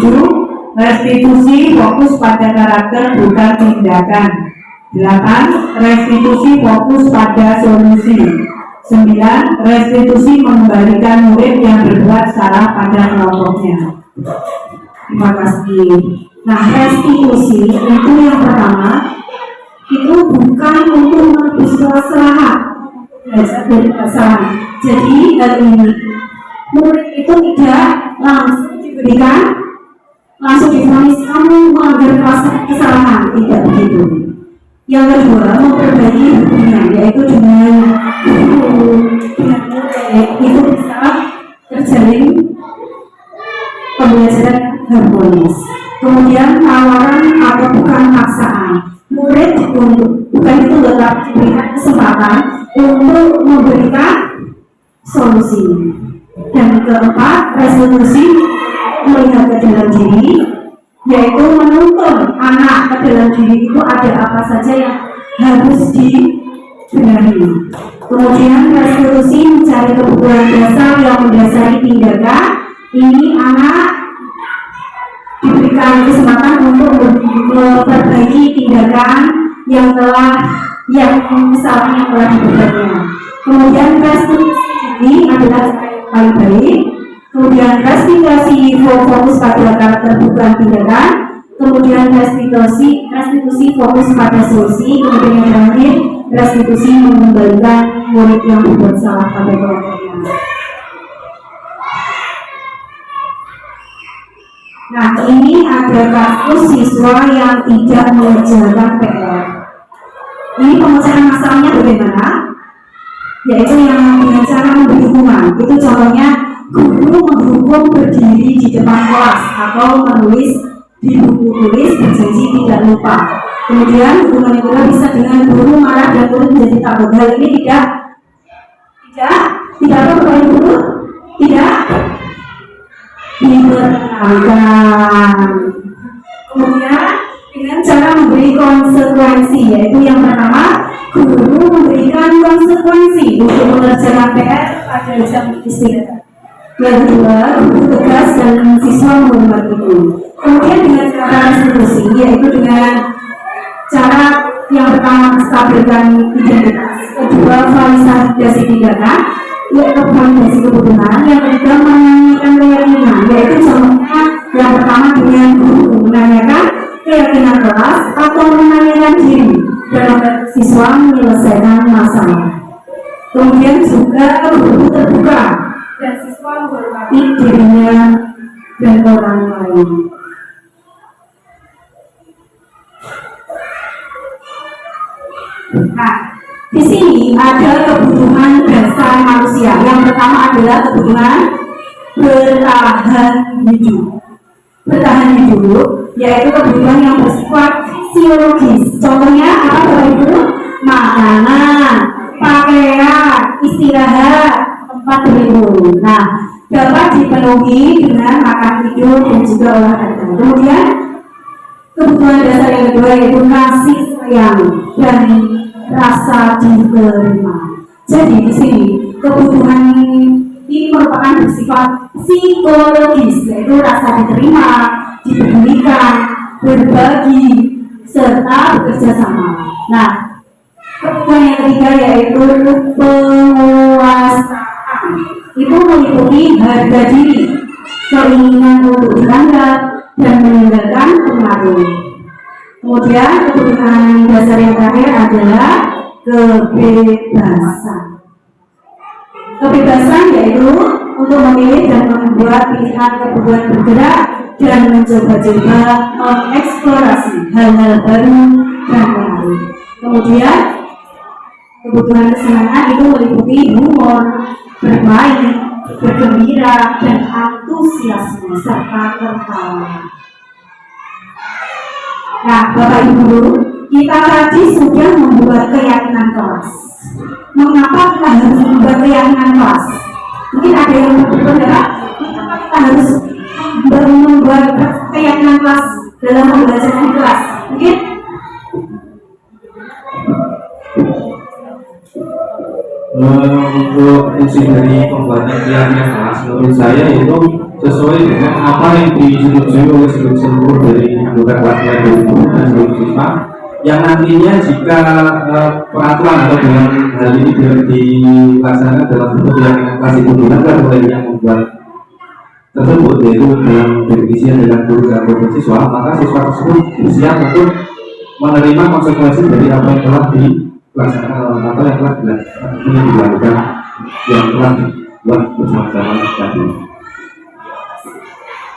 7. Restitusi fokus pada karakter bukan tindakan. 8. Restitusi fokus pada solusi. 9. Restitusi mengembalikan murid yang berbuat salah pada kelompoknya. Terima kasih. Nah, restitusi itu yang pertama, itu bukan untuk menebus kesalahan, belajar dari kesalahan. Jadi hal ini murid itu tidak langsung diberikan, langsung divonis kamu melanggar kesalahan, tidak begitu. Yang kedua, memperbaiki hubungan, yaitu dengan guru, dengan murid, itu bisa terjalin pembelajaran harmonis. Kemudian tawaran atau bukan paksaan, murid bukan itu tetap diberikan kesempatan untuk memberikan solusi. Dan keempat, restitusi melihat ke dalam diri, yaitu menuntun anak ke dalam diri itu ada apa saja yang harus dibenahi. Kemudian restitusi mencari kebutuhan dasar yang mendasari tindakan. Ini anak diberikan kesempatan untuk memperbaiki tindakan yang kesalahan yang telah dibuatnya. Kemudian restitusi ini adalah yang paling baik. Kemudian restitusi fokus pada karakter bukan tindakan. Kemudian restitusi fokus pada solusi. Kemudian yang terakhir, restitusi mengembalikan murid yang berbuat salah pada kelompoknya. Nah, ini ada kasus siswa yang tidak mengerjakan PR. Ini pemecahan masalahnya bagaimana? Yaitu yang dengan cara memberi hukuman. Itu contohnya guru menghukum berdiri di depan kelas atau menulis di buku tulis berjanji tidak lupa. Kemudian hukuman itu bisa dengan guru marah dan murid menjadi takut. Hal ini tidak apa Bapak Ibu? Tidak diperkenankan. Kemudian dengan cara memberi konsekuensi, yaitu yang pertama, guru memberikan konsekuensi untuk mengerjakan PR pada jam istirahat. Yang kedua, guru tegas dan siswa menghormati itu. Kemudian dengan cara restitusi, yaitu dengan cara yang pertama menstabilkan identitas, kedua validasi tindakan, yaitu validasi kebutuhan, yang ketiga menanyakan keyakinan, yaitu contohnya yang pertama dengan guru menanyakan keyakinan kelas atau menanyakan diri dalam siswa menyelesaikan masalah. Kemudian juga guru terbuka dan siswa menghormati dirinya dan orang lain. Nah, di sini ada kebutuhan dasar manusia. Yang pertama adalah kebutuhan bertahan hidup. Bertahan hidup yaitu kebutuhan yang bersifat fisiologis. Contohnya apa Bapak Ibu? Makanan, pakaian, istirahat, tempat berlindung. Nah, dapat dipenuhi dengan makan, tidur, dan juga olahraga. Kemudian kebutuhan dasar yang kedua yaitu kasih sayang dan rasa diterima. Jadi di sini kebutuhan ini merupakan bersifat psikologis, yaitu rasa diterima, dipedulikan, berbagi, bekerja sama. Nah, kebutuhan yang ketiga yaitu penguasaan. Itu meliputi harga diri, keinginan untuk dianggap dan meninggalkan pengaruh. Kemudian kebutuhan dasar yang terakhir adalah kebebasan. Kebebasan yaitu untuk memilih dan membuat pilihan kebutuhan bergerak dan mencoba-coba mengeksplorasi hal-hal baru dan baru. Kemudian kebutuhan kesenangan itu meliputi humor, bermain, bergembira, dan antusiasme serta tertawa. Nah, Bapak Ibu Guru, kita tadi sudah membuat keyakinan kelas. Mengapa kita harus membuat keyakinan kelas? Mungkin ada yang berpendapat, mengapa kita harus membuat keyakinan kelas dalam pembelajaran kelas? Mungkin untuk fungsi dari pembuatan keyakinan kelas menurut saya itu sesuai dengan apa yang disetujui oleh seluruh dari anggota kelasnya dan seluruh siswa, yang nantinya jika peraturan atau dengan hal ini dilaksanakan dalam bentuk keyakinan kelas itu dilanggar oleh yang membuat tersebut, yaitu dalam berisian dengan guru dan siswa, maka siswa tersebut bersiap untuk menerima konsekuensi dari apa yang telah dilaksanakan atau yang telah dilakukan yang telah dibuat bersama-sama tadi.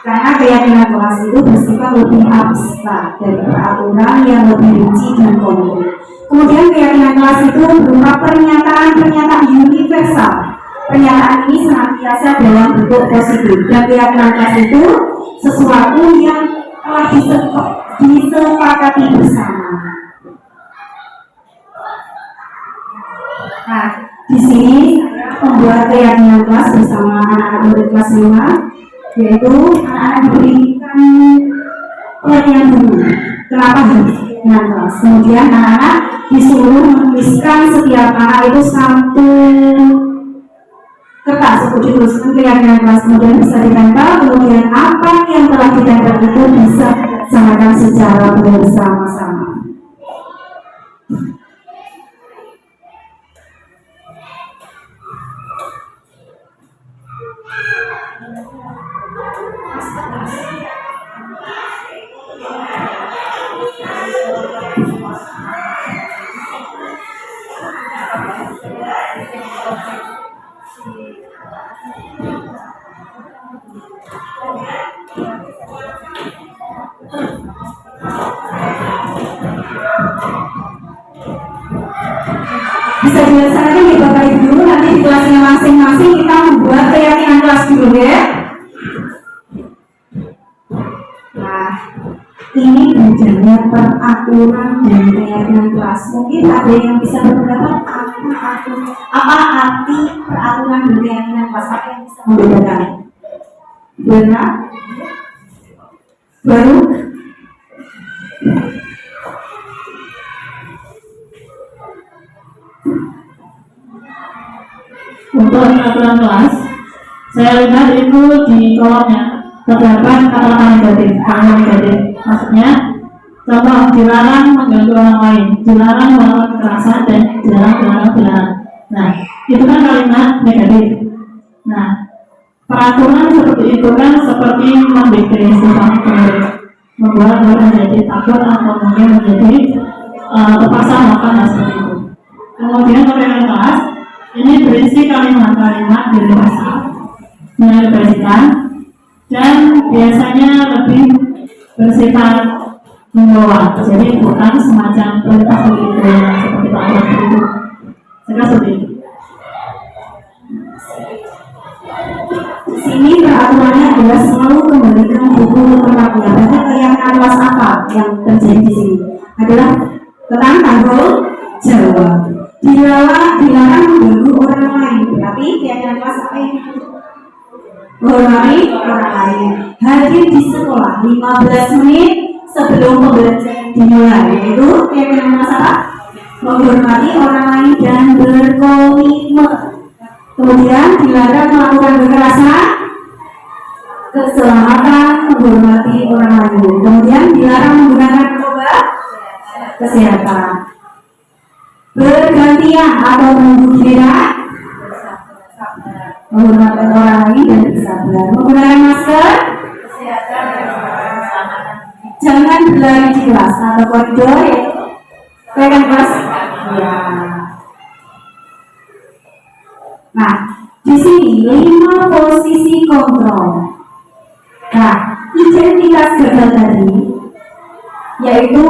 karena keyakinan kelas itu bersifat lebih abstrak dari peraturan yang lebih rinci dan konkret. Kemudian keyakinan kelas itu berupa pernyataan-pernyataan universal. Pernyataan ini senantiasa dalam bentuk positif, dan keyakinan kelas itu sesuatu yang telah disepakati bersama. Nah, di sini saya membuat keyakinan kelas bersama anak-anak murid kelas 5, yaitu anak-anak diberikan pengertian dulu kenapa harus keyakinan kelas. Kemudian anak-anak disuruh menuliskan setiap anak itu satu kertas untuk dituliskan keyakinan kelas, kemudian bisa ditempel. Kemudian apa yang telah ditempel itu bisa dilaksanakan secara bersama-sama. Bisa dilaksanakan ya Bapak Ibu, nanti di kelasnya masing-masing kita membuat keyakinan kelas dulu ya. Nah, ini bedanya peraturan dan keyakinan kelas. Mungkin ada yang bisa berpendapat apa arti peraturan dan keyakinan kelas, apa yang bisa membedakan? Benar? Baru? Untuk peraturan kelas, saya lihat itu di kolomnya terdapat kata-kata negatif. Kata negatif maksudnya, contoh, dilarang mengganggu orang lain, dilarang melakukan kekerasan, dan dilarang. Nah, itu kan kalimat negatif. Nah, peraturan seperti itu kan seperti membuat sifat membuat orang menjadi takut atau mungkin menjadi terpaksa melakukan hal seperti itu. Kemudian keyakinan kelas ini berisi kalimat-kalimat universal yang diperhatikan dan biasanya lebih bersifat membawa, jadi bukan semacam perintah begitu seperti Pak itu. Saya seperti itu. Sini peraturannya adalah selalu kembalikan buku ke tempatnya. Berarti keyakinan kelas apa yang terjadi di sini adalah tentang tanggal jawab. Dilarang mengganggu orang lain. Berarti keyakinan kelas apa yang menghormati orang lain. Hadir di sekolah 15 menit sebelum pembelajaran dimulai. Itu keyakinan kelas apa? Menghormati orang lain dan berkomitmen. Kemudian dilarang melakukan kekerasan, keselamatan, menghormati orang lain. Kemudian dilarang menggunakan narkoba, kesehatan. Bergantian atau menunggu giliran, menghormati orang lain dan bersabar. Menggunakan masker, jangan berlari di kelas atau koridor, pegang kelas. Ya. Nah, di sini 5 posisi kontrol. Nah, identitas gagal tadi yaitu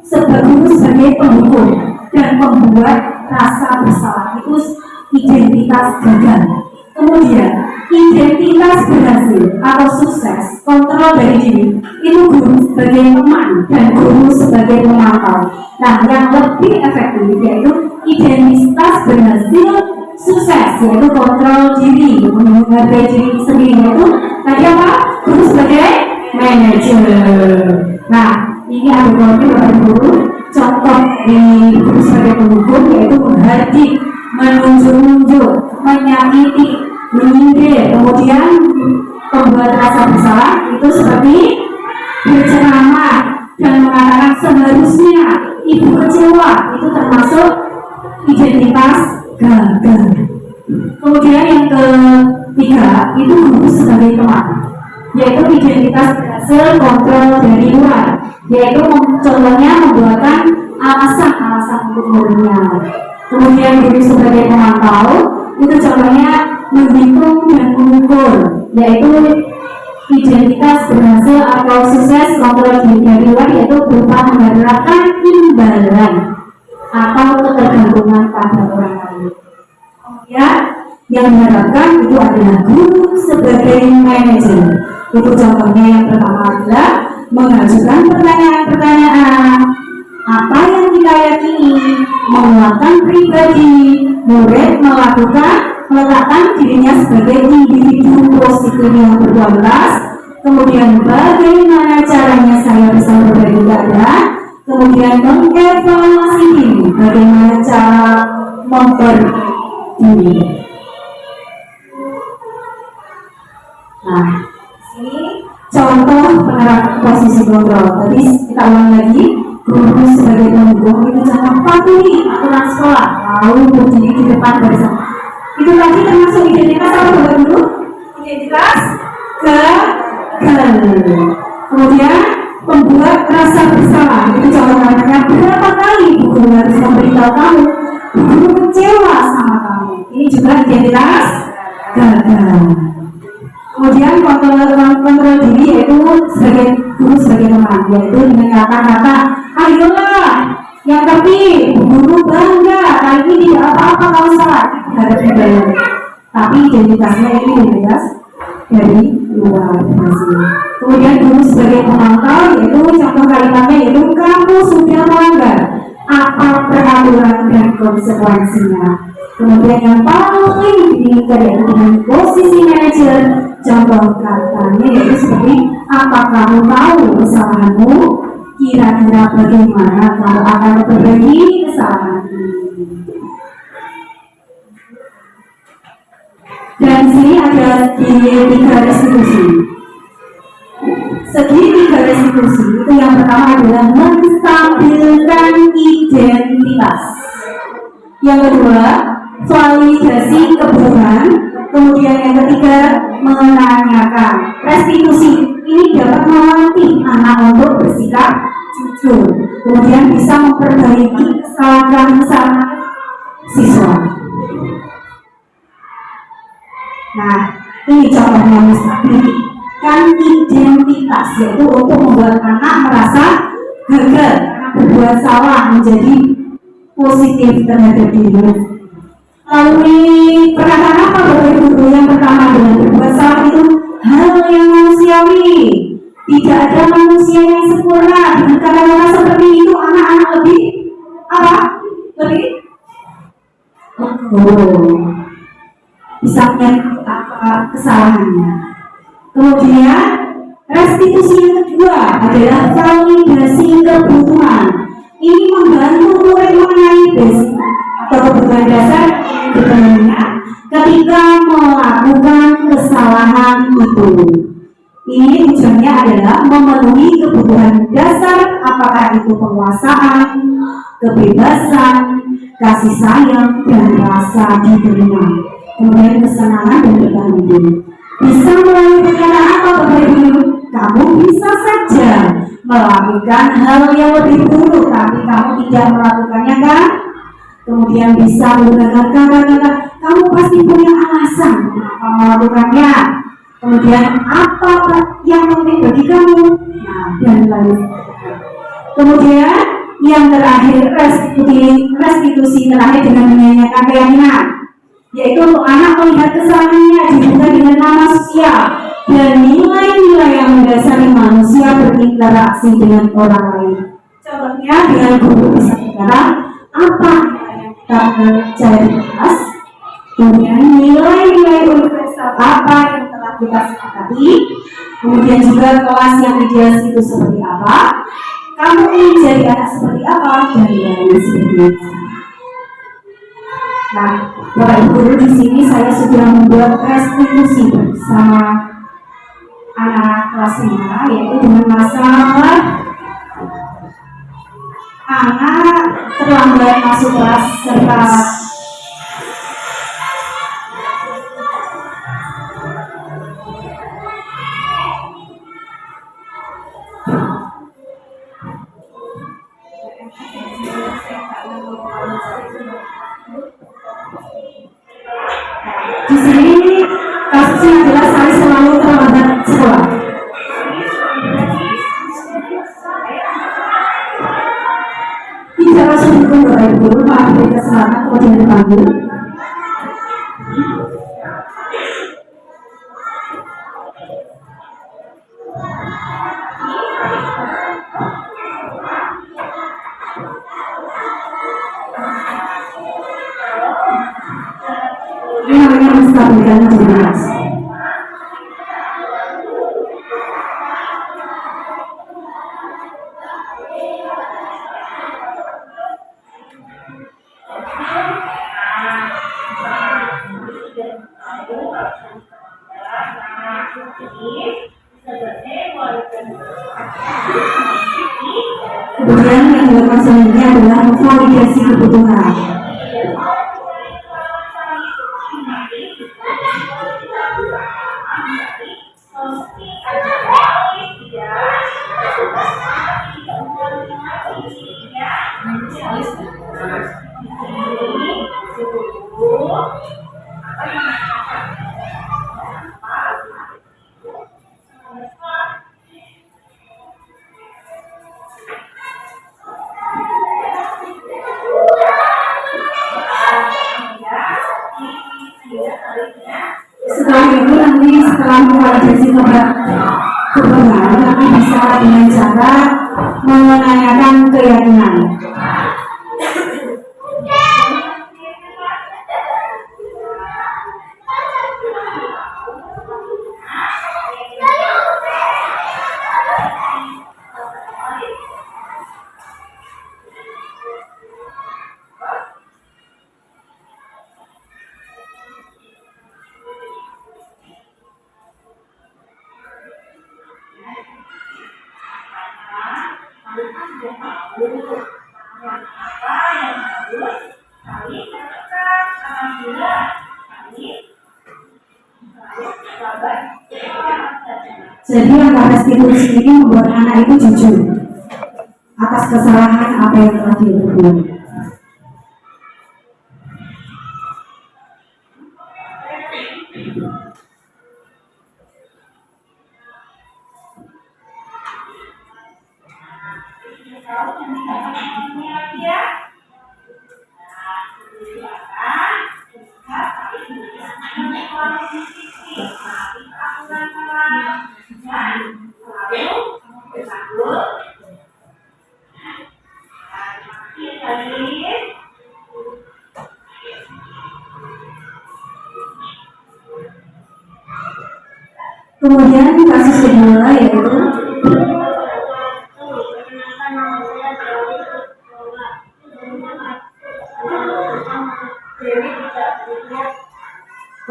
sebagai pendukung dan pembuat rasa bersalah, itu identitas gagal. Kemudian identitas berhasil atau sukses, kontrol dari diri, itu guru sebagai teman dan guru sebagai pemantau. Nah, yang lebih efektif yaitu identitas berhasil sukses, yaitu kontrol diri, menghargai diri sendiri, yaitu tadi apa? Guru sebagai manajer. Nah, ini ada guru contoh di guru sebagai pendukung, yaitu menghardik, menunjuk-nunjuk, menyakiti, menyindir, kemudian membuat rasa bersalah, itu seperti berceramah dan mengatakan seharusnya ibu kecewa, itu termasuk identitas gagal. Kemudian yang ketiga itu guru sebagai teman, yaitu identitas berhasil kontrol dari luar, yaitu contohnya membuatkan alasan-alasan untuk muridnya. Kemudian guru sebagai pemantau itu contohnya menghitung dan mengukur, yaitu identitas berhasil atau sukses kontrol diri dari luar, yaitu berupa menerapkan imbalan atau ketergantungan pada orang lain. Kemudian yang diharapkan itu adalah guru sebagai manajer. Itu contohnya yang pertama adalah mengajukan pertanyaan-pertanyaan, apa yang kita yakini, menguatkan pribadi, murid meletakkan dirinya sebagai individu positif yang berkualitas, kemudian bagaimana caranya saya bisa berbagi keadaan, kemudian mengevaluasi diri, bagaimana cara memperbaiki diri. Nah, ini contoh penerapan posisi kontrol. Tadi kita ulang lagi, guru sebagai pendukung itu contoh patuhi aturan sekolah, lalu berdiri di depan barisan. Itu tadi termasuk identitas apa Bapak Guru? Identitas gagal. Kemudian membuat rasa bersalah. Itu contohnya berapa kali guru harus memberitahu kamu, guru kecewa sama kamu. Ini juga identitas gagal. Kemudian kontrol diri yaitu sebagai guru sebagai teman, yaitu dengan kata-kata, ayolah yang tertib, guru bangga, kali ini tidak apa-apa kalau salah terhadap budaya. Tapi identitasnya ini identitas dari luar hasil. Kemudian guru sebagai pemantau yaitu contoh kalimatnya yaitu kamu sudah melanggar apa peraturan dan konsekuensinya. Kemudian yang paling diinginkan yaitu dengan posisi manajer, contoh katanya yaitu seperti apa kamu tahu kesalahanmu, kira-kira bagaimana kamu akan memperbaiki kesalahan ini. Dan di sini ada di 3 restitusi. Segi 3 restitusi itu yang pertama adalah menstabilkan identitas. Yang kedua, validasi kebutuhan. Kemudian yang ketiga, menanyakan. Restitusi ini dapat melatih anak untuk bersikap jujur, kemudian bisa memperbaiki kesalahan siswa. Nah, ini contohnya menstabilkan identitas, yaitu untuk membuat anak merasa gagal karena berbuat salah menjadi positif terhadap diri. Lalu perkataan apa Bapak Ibu? Yang pertama adalah berbuat salah itu hal yang manusiawi. Tidak ada manusia yang sempurna. Dengan kata-kata seperti itu anak-anak lebih apa? Lebih bisa melihat apa kesalahannya. Kemudian restitusi yang kedua adalah validasi kebutuhan. Ini membantu murid mengenai basic atau kebutuhan dasar kebutuhannya ketika melakukan kesalahan itu. Ini tujuannya adalah memenuhi kebutuhan dasar, apakah itu penguasaan, kebebasan, kasih sayang, dan rasa diterima, kemudian kesenangan dan bertahan hidup. Bisa melalui perkara apa Bapak Ibu? Kamu bisa saja melakukan hal yang lebih buruk, tapi kamu tidak melakukannya kan? Kemudian bisa menggunakan kata-kata, kamu pasti punya alasan mengapa melakukannya. Kemudian apa yang penting bagi kamu? Nah, dan lain sebagainya. Kemudian yang terakhir restitusi terakhir dengan menyanyikan keyakinan, yaitu untuk anak melihat kesalahannya dihubungkan dengan nama sosial dan nilai-nilai yang mendasari manusia berinteraksi dengan orang lain. Contohnya dengan guru bisa bicara apa yang kita pelajari di kelas, kemudian nilai-nilai universal apa yang telah kita sepakati, kemudian juga kelas yang ideal itu seperti apa, kamu ingin jadi anak seperti apa, dan lain sebagainya. Nah, Bapak Ibu Guru, di sini saya sudah membuat restitusi bersama anak kelas 5, yaitu dengan masalah anak terlambat masuk kelas serta di sini kasusnya adalah saya selalu terlambat sekolah. Tidak langsung hukum Bapak Ibu, maaf beri kesempatan kemudian dipanggil. Ini namanya menstabilkan mobilitas. Kemudian yang dilakukan selanjutnya adalah memvalidasi kebutuhan. Setelah itu nanti setelah memvalidasi kebenaran nanti bisa dengan cara menanyakan keyakinan. Jadi langkah restitusi ini membuat anak itu jujur atas kesalahan apa yang telah dia perbuat.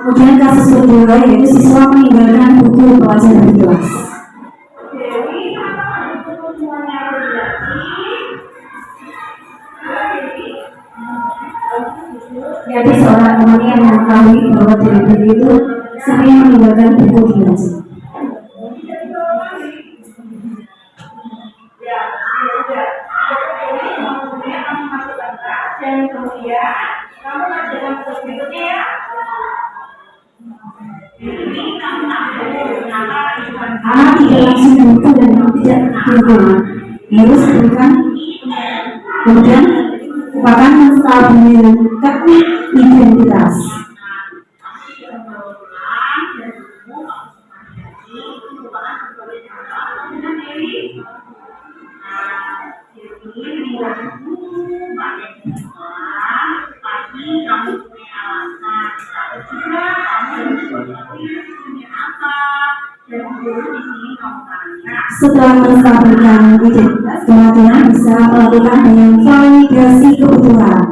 Kemudian kasus kedua yaitu siswa meninggalkan buku pelajaran di kelas. Jadi seorang teman yang mengetahui bahwa diri itu sering meninggalkan buku dibaca. Dan kemudian kamu lanjutkan ke berikutnya ya. Anak tidak langsung buku dan tidak dihukum, harus berikan. Kemudian merupakan menstabilkan identitas. Setelah menstabilkan identitas, kemudian bisa melakukan dengan validasi kebutuhan.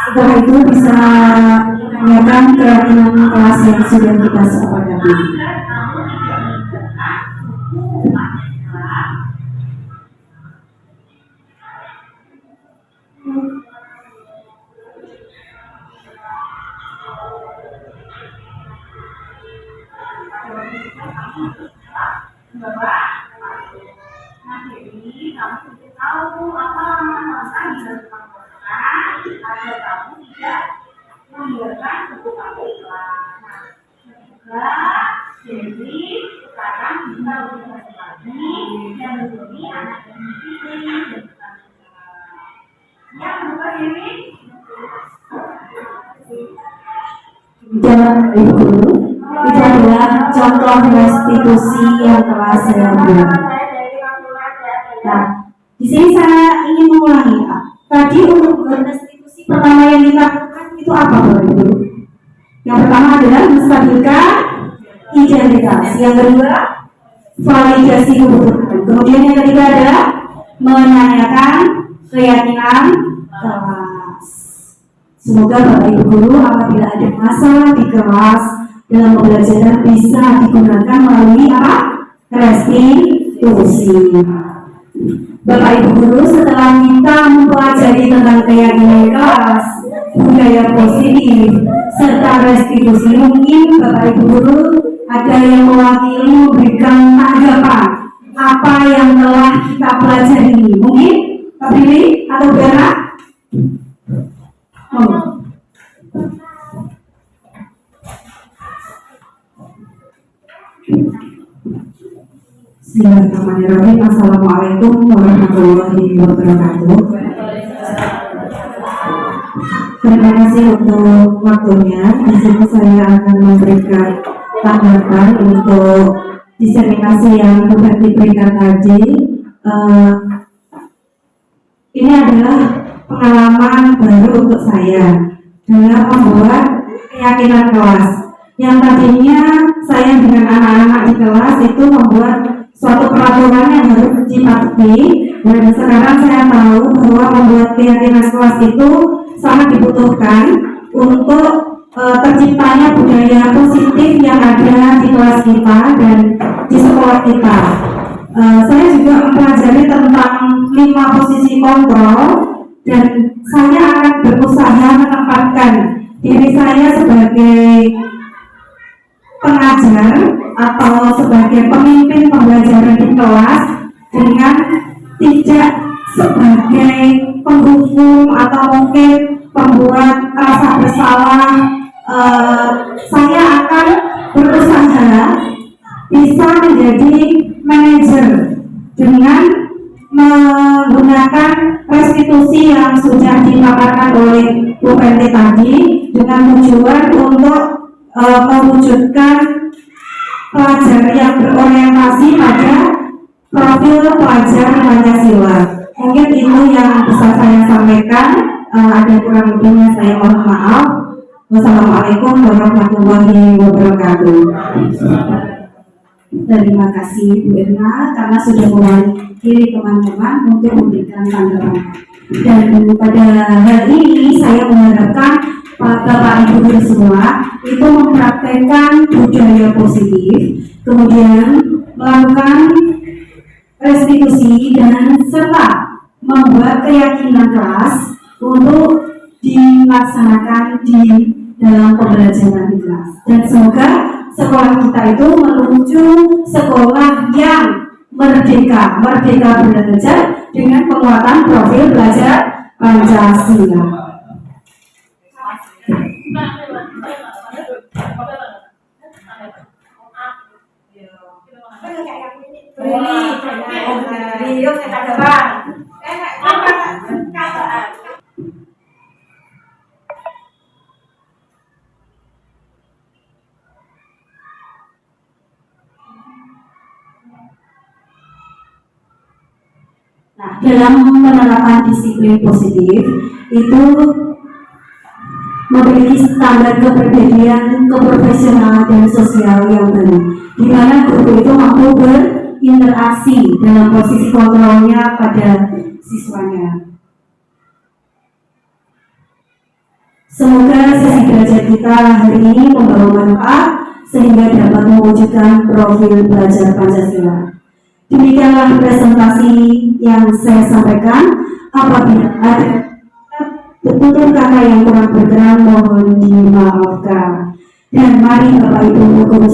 Setelah itu bisa menyiapkan keyakinan kelas yang sudah kita sepakati. Dan Ibu Guru, itu adalah contoh restitusi yang telah saya buat. Nah, di sini saya ingin mengulangi, Pak. Tadi untuk restitusi pertama yang kita lakukan itu apa, Bapak Ibu? Yang pertama adalah menstabilkan identitas. Yang kedua, validasi kebutuhan. Kemudian yang ketiga adalah menanyakan keyakinan kelas. Semoga Bapak Ibu Guru apabila ada masalah di kelas dalam pembelajaran bisa digunakan melalui apa? Restitusi. Bapak Ibu Guru, setelah kita mempelajari tentang keyakinan kelas, budaya positif, serta restitusi, mungkin Bapak Ibu Guru ada yang mewakili memberikan tanggapan apa yang telah kita pelajari ini. Mungkin Pak Billy atau Vera? Bismillahirrahmanirrahim. Assalamualaikum warahmatullahi wabarakatuh. Terima kasih untuk waktunya. Di sini saya akan memberikan tanggapan untuk diseminasi yang sudah diberikan tadi. Ini adalah pengalaman baru untuk saya dalam membuat keyakinan kelas. Yang tadinya saya dengan anak-anak di kelas itu membuat suatu peraturan yang harus dipatuhi, dan sekarang saya tahu bahwa membuat keyakinan kelas itu sangat dibutuhkan untuk terciptanya budaya positif yang ada di kelas kita dan di sekolah kita. Saya juga mempelajari tentang 5 posisi kontrol, dan saya akan berusaha menempatkan diri saya sebagai pengajar atau sebagai pemimpin pembelajaran di kelas dengan tidak sebagai penghukum atau mungkin pembuat rasa bersalah. Saya akan berusaha bisa menjadi manajer dengan menggunakan restitusi yang sudah dipaparkan oleh Bu Fenty tadi, dengan tujuan untuk mewujudkan pelajar yang berorientasi pada profil pelajar Pancasila. Mungkin itu yang bisa saya sampaikan. Ada kurang lebihnya saya mohon maaf. Wassalamualaikum warahmatullahi wabarakatuh. Terima kasih Bu Irna karena sudah mewakili teman-teman untuk memberikan tanggapan. Dan pada hari ini saya mengharapkan Bapak Ibu guru semua itu mempraktekkan budaya positif, kemudian melakukan restitusi dan serta membuat keyakinan kelas untuk dilaksanakan di dalam pembelajaran di kelas. Dan semoga sekolah kita itu menuju sekolah yang merdeka belajar dengan penguatan profil belajar Pancasila. Nah, dalam menerapkan disiplin positif itu memiliki standar kepribadian, keprofesionalan dan sosial yang baru, di mana guru itu mampu berinteraksi dalam posisi kontrolnya pada siswanya. Semoga sesi belajar kita hari ini membawa manfaat sehingga dapat mewujudkan profil belajar Pancasila. Demikianlah presentasi yang saya sampaikan. Apabila ada tutur kata yang kurang berkenan mohon dimaafkan. Dan mari Bapak Ibu guru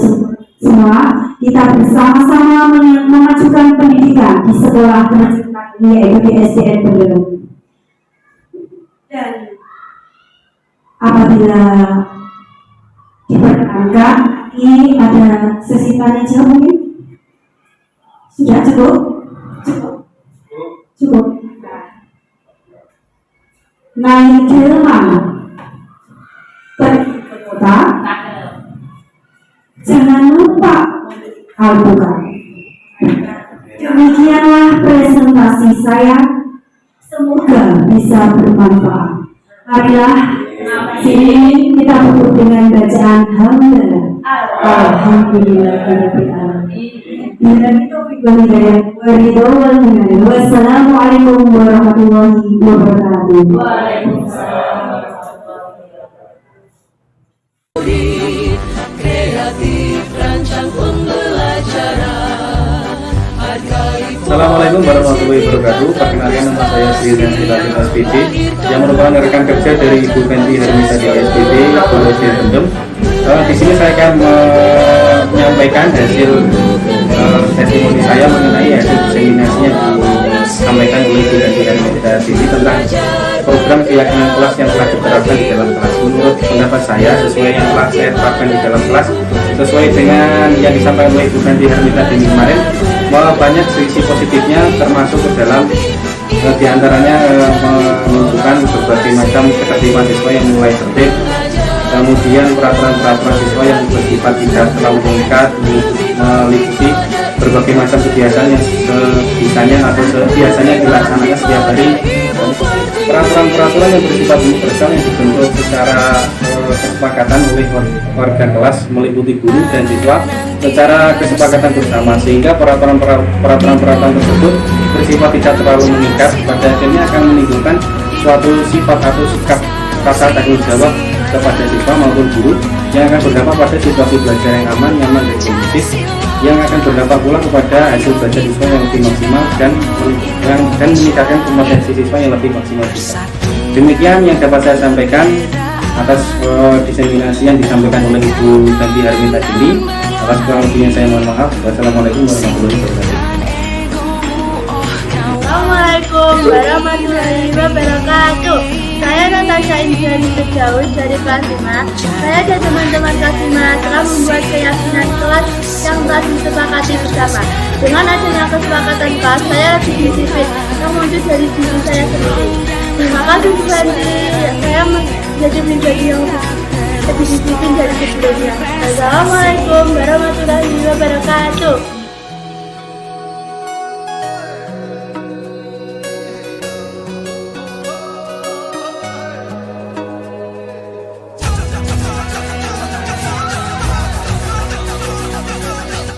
semua kita bersama-sama memajukan pendidikan di sekolah tercinta ini yaitu di SDN Belum. Dan apabila diperkenankan ini ada sesi tanya jawab mungkin. Sudah cukup? Cukup. Naik delman pergi ke kota, jangan lupa Al-Quran. Demikianlah presentasi saya, semoga bisa bermanfaat. Marilah sini kita tutup dengan bacaan hamdalah. Alhamdulillahirabbil alamin. Wassalamualaikum warahmatullahi wabarakatuh. Assalamualaikum warahmatullahi wabarakatuh. Perkenalkan nama saya Sri Dansitatin SPT yang merupakan rekan kerja dari Ibu Fenty Hermita di SPT Polres Kendem. Di sini saya akan menyampaikan hasil testimoni saya mengenai hasil diseminasi yang disampaikan oleh Ibu Fenty Hermita di sini tentang program keyakinan kelas yang telah diterapkan di dalam kelas. Menurut pendapat saya, sesuai yang telah saya terapkan di dalam kelas, sesuai dengan yang disampaikan oleh Ibu Fenty Hermita di kemarin, bahwa banyak sisi positifnya, termasuk ke dalam diantaranya menunjukkan berbagai macam ketertiban siswa yang mulai tertib, kemudian peraturan-peraturan siswa yang bersifat tidak terlalu mengikat, meliputi berbagai macam kebiasaan yang sebisanya atau sebiasanya dilaksanakan setiap hari, peraturan-peraturan yang bersifat universal yang dibentuk secara kesepakatan oleh warga kelas meliputi guru dan siswa secara kesepakatan bersama, sehingga peraturan-peraturan tersebut bersifat tidak terlalu mengikat, pada akhirnya akan menimbulkan suatu sifat atau sikap rasa tanggung jawab kepada siswa maupun guru yang akan berdampak pada situasi belajar yang aman, nyaman dan kondusif, yang akan berdampak pula kepada hasil belajar siswa yang lebih maksimal dan meningkatkan kompetensi siswa yang lebih maksimal juga. Demikian yang dapat saya sampaikan atas diseminasi yang disampaikan oleh Ibu Fenty Hermita ini. Atas kurang lebihnya saya mohon maaf. Wassalamualaikum warahmatullahi wabarakatuh. Assalamualaikum warahmatullahi wabarakatuh. Saya Natasha Indrani Terjauh dari kelas 5. Saya dan teman-teman kelas 5 telah membuat keyakinan kelas yang telah disepakati bersama. Dengan adanya kesepakatan kelas, saya lebih disiplin yang muncul dari diri saya sendiri. Terima kasih Bu Fenty, saya menjadi pribadi yang lebih disiplin dari sebelumnya. Assalamualaikum warahmatullahi wabarakatuh.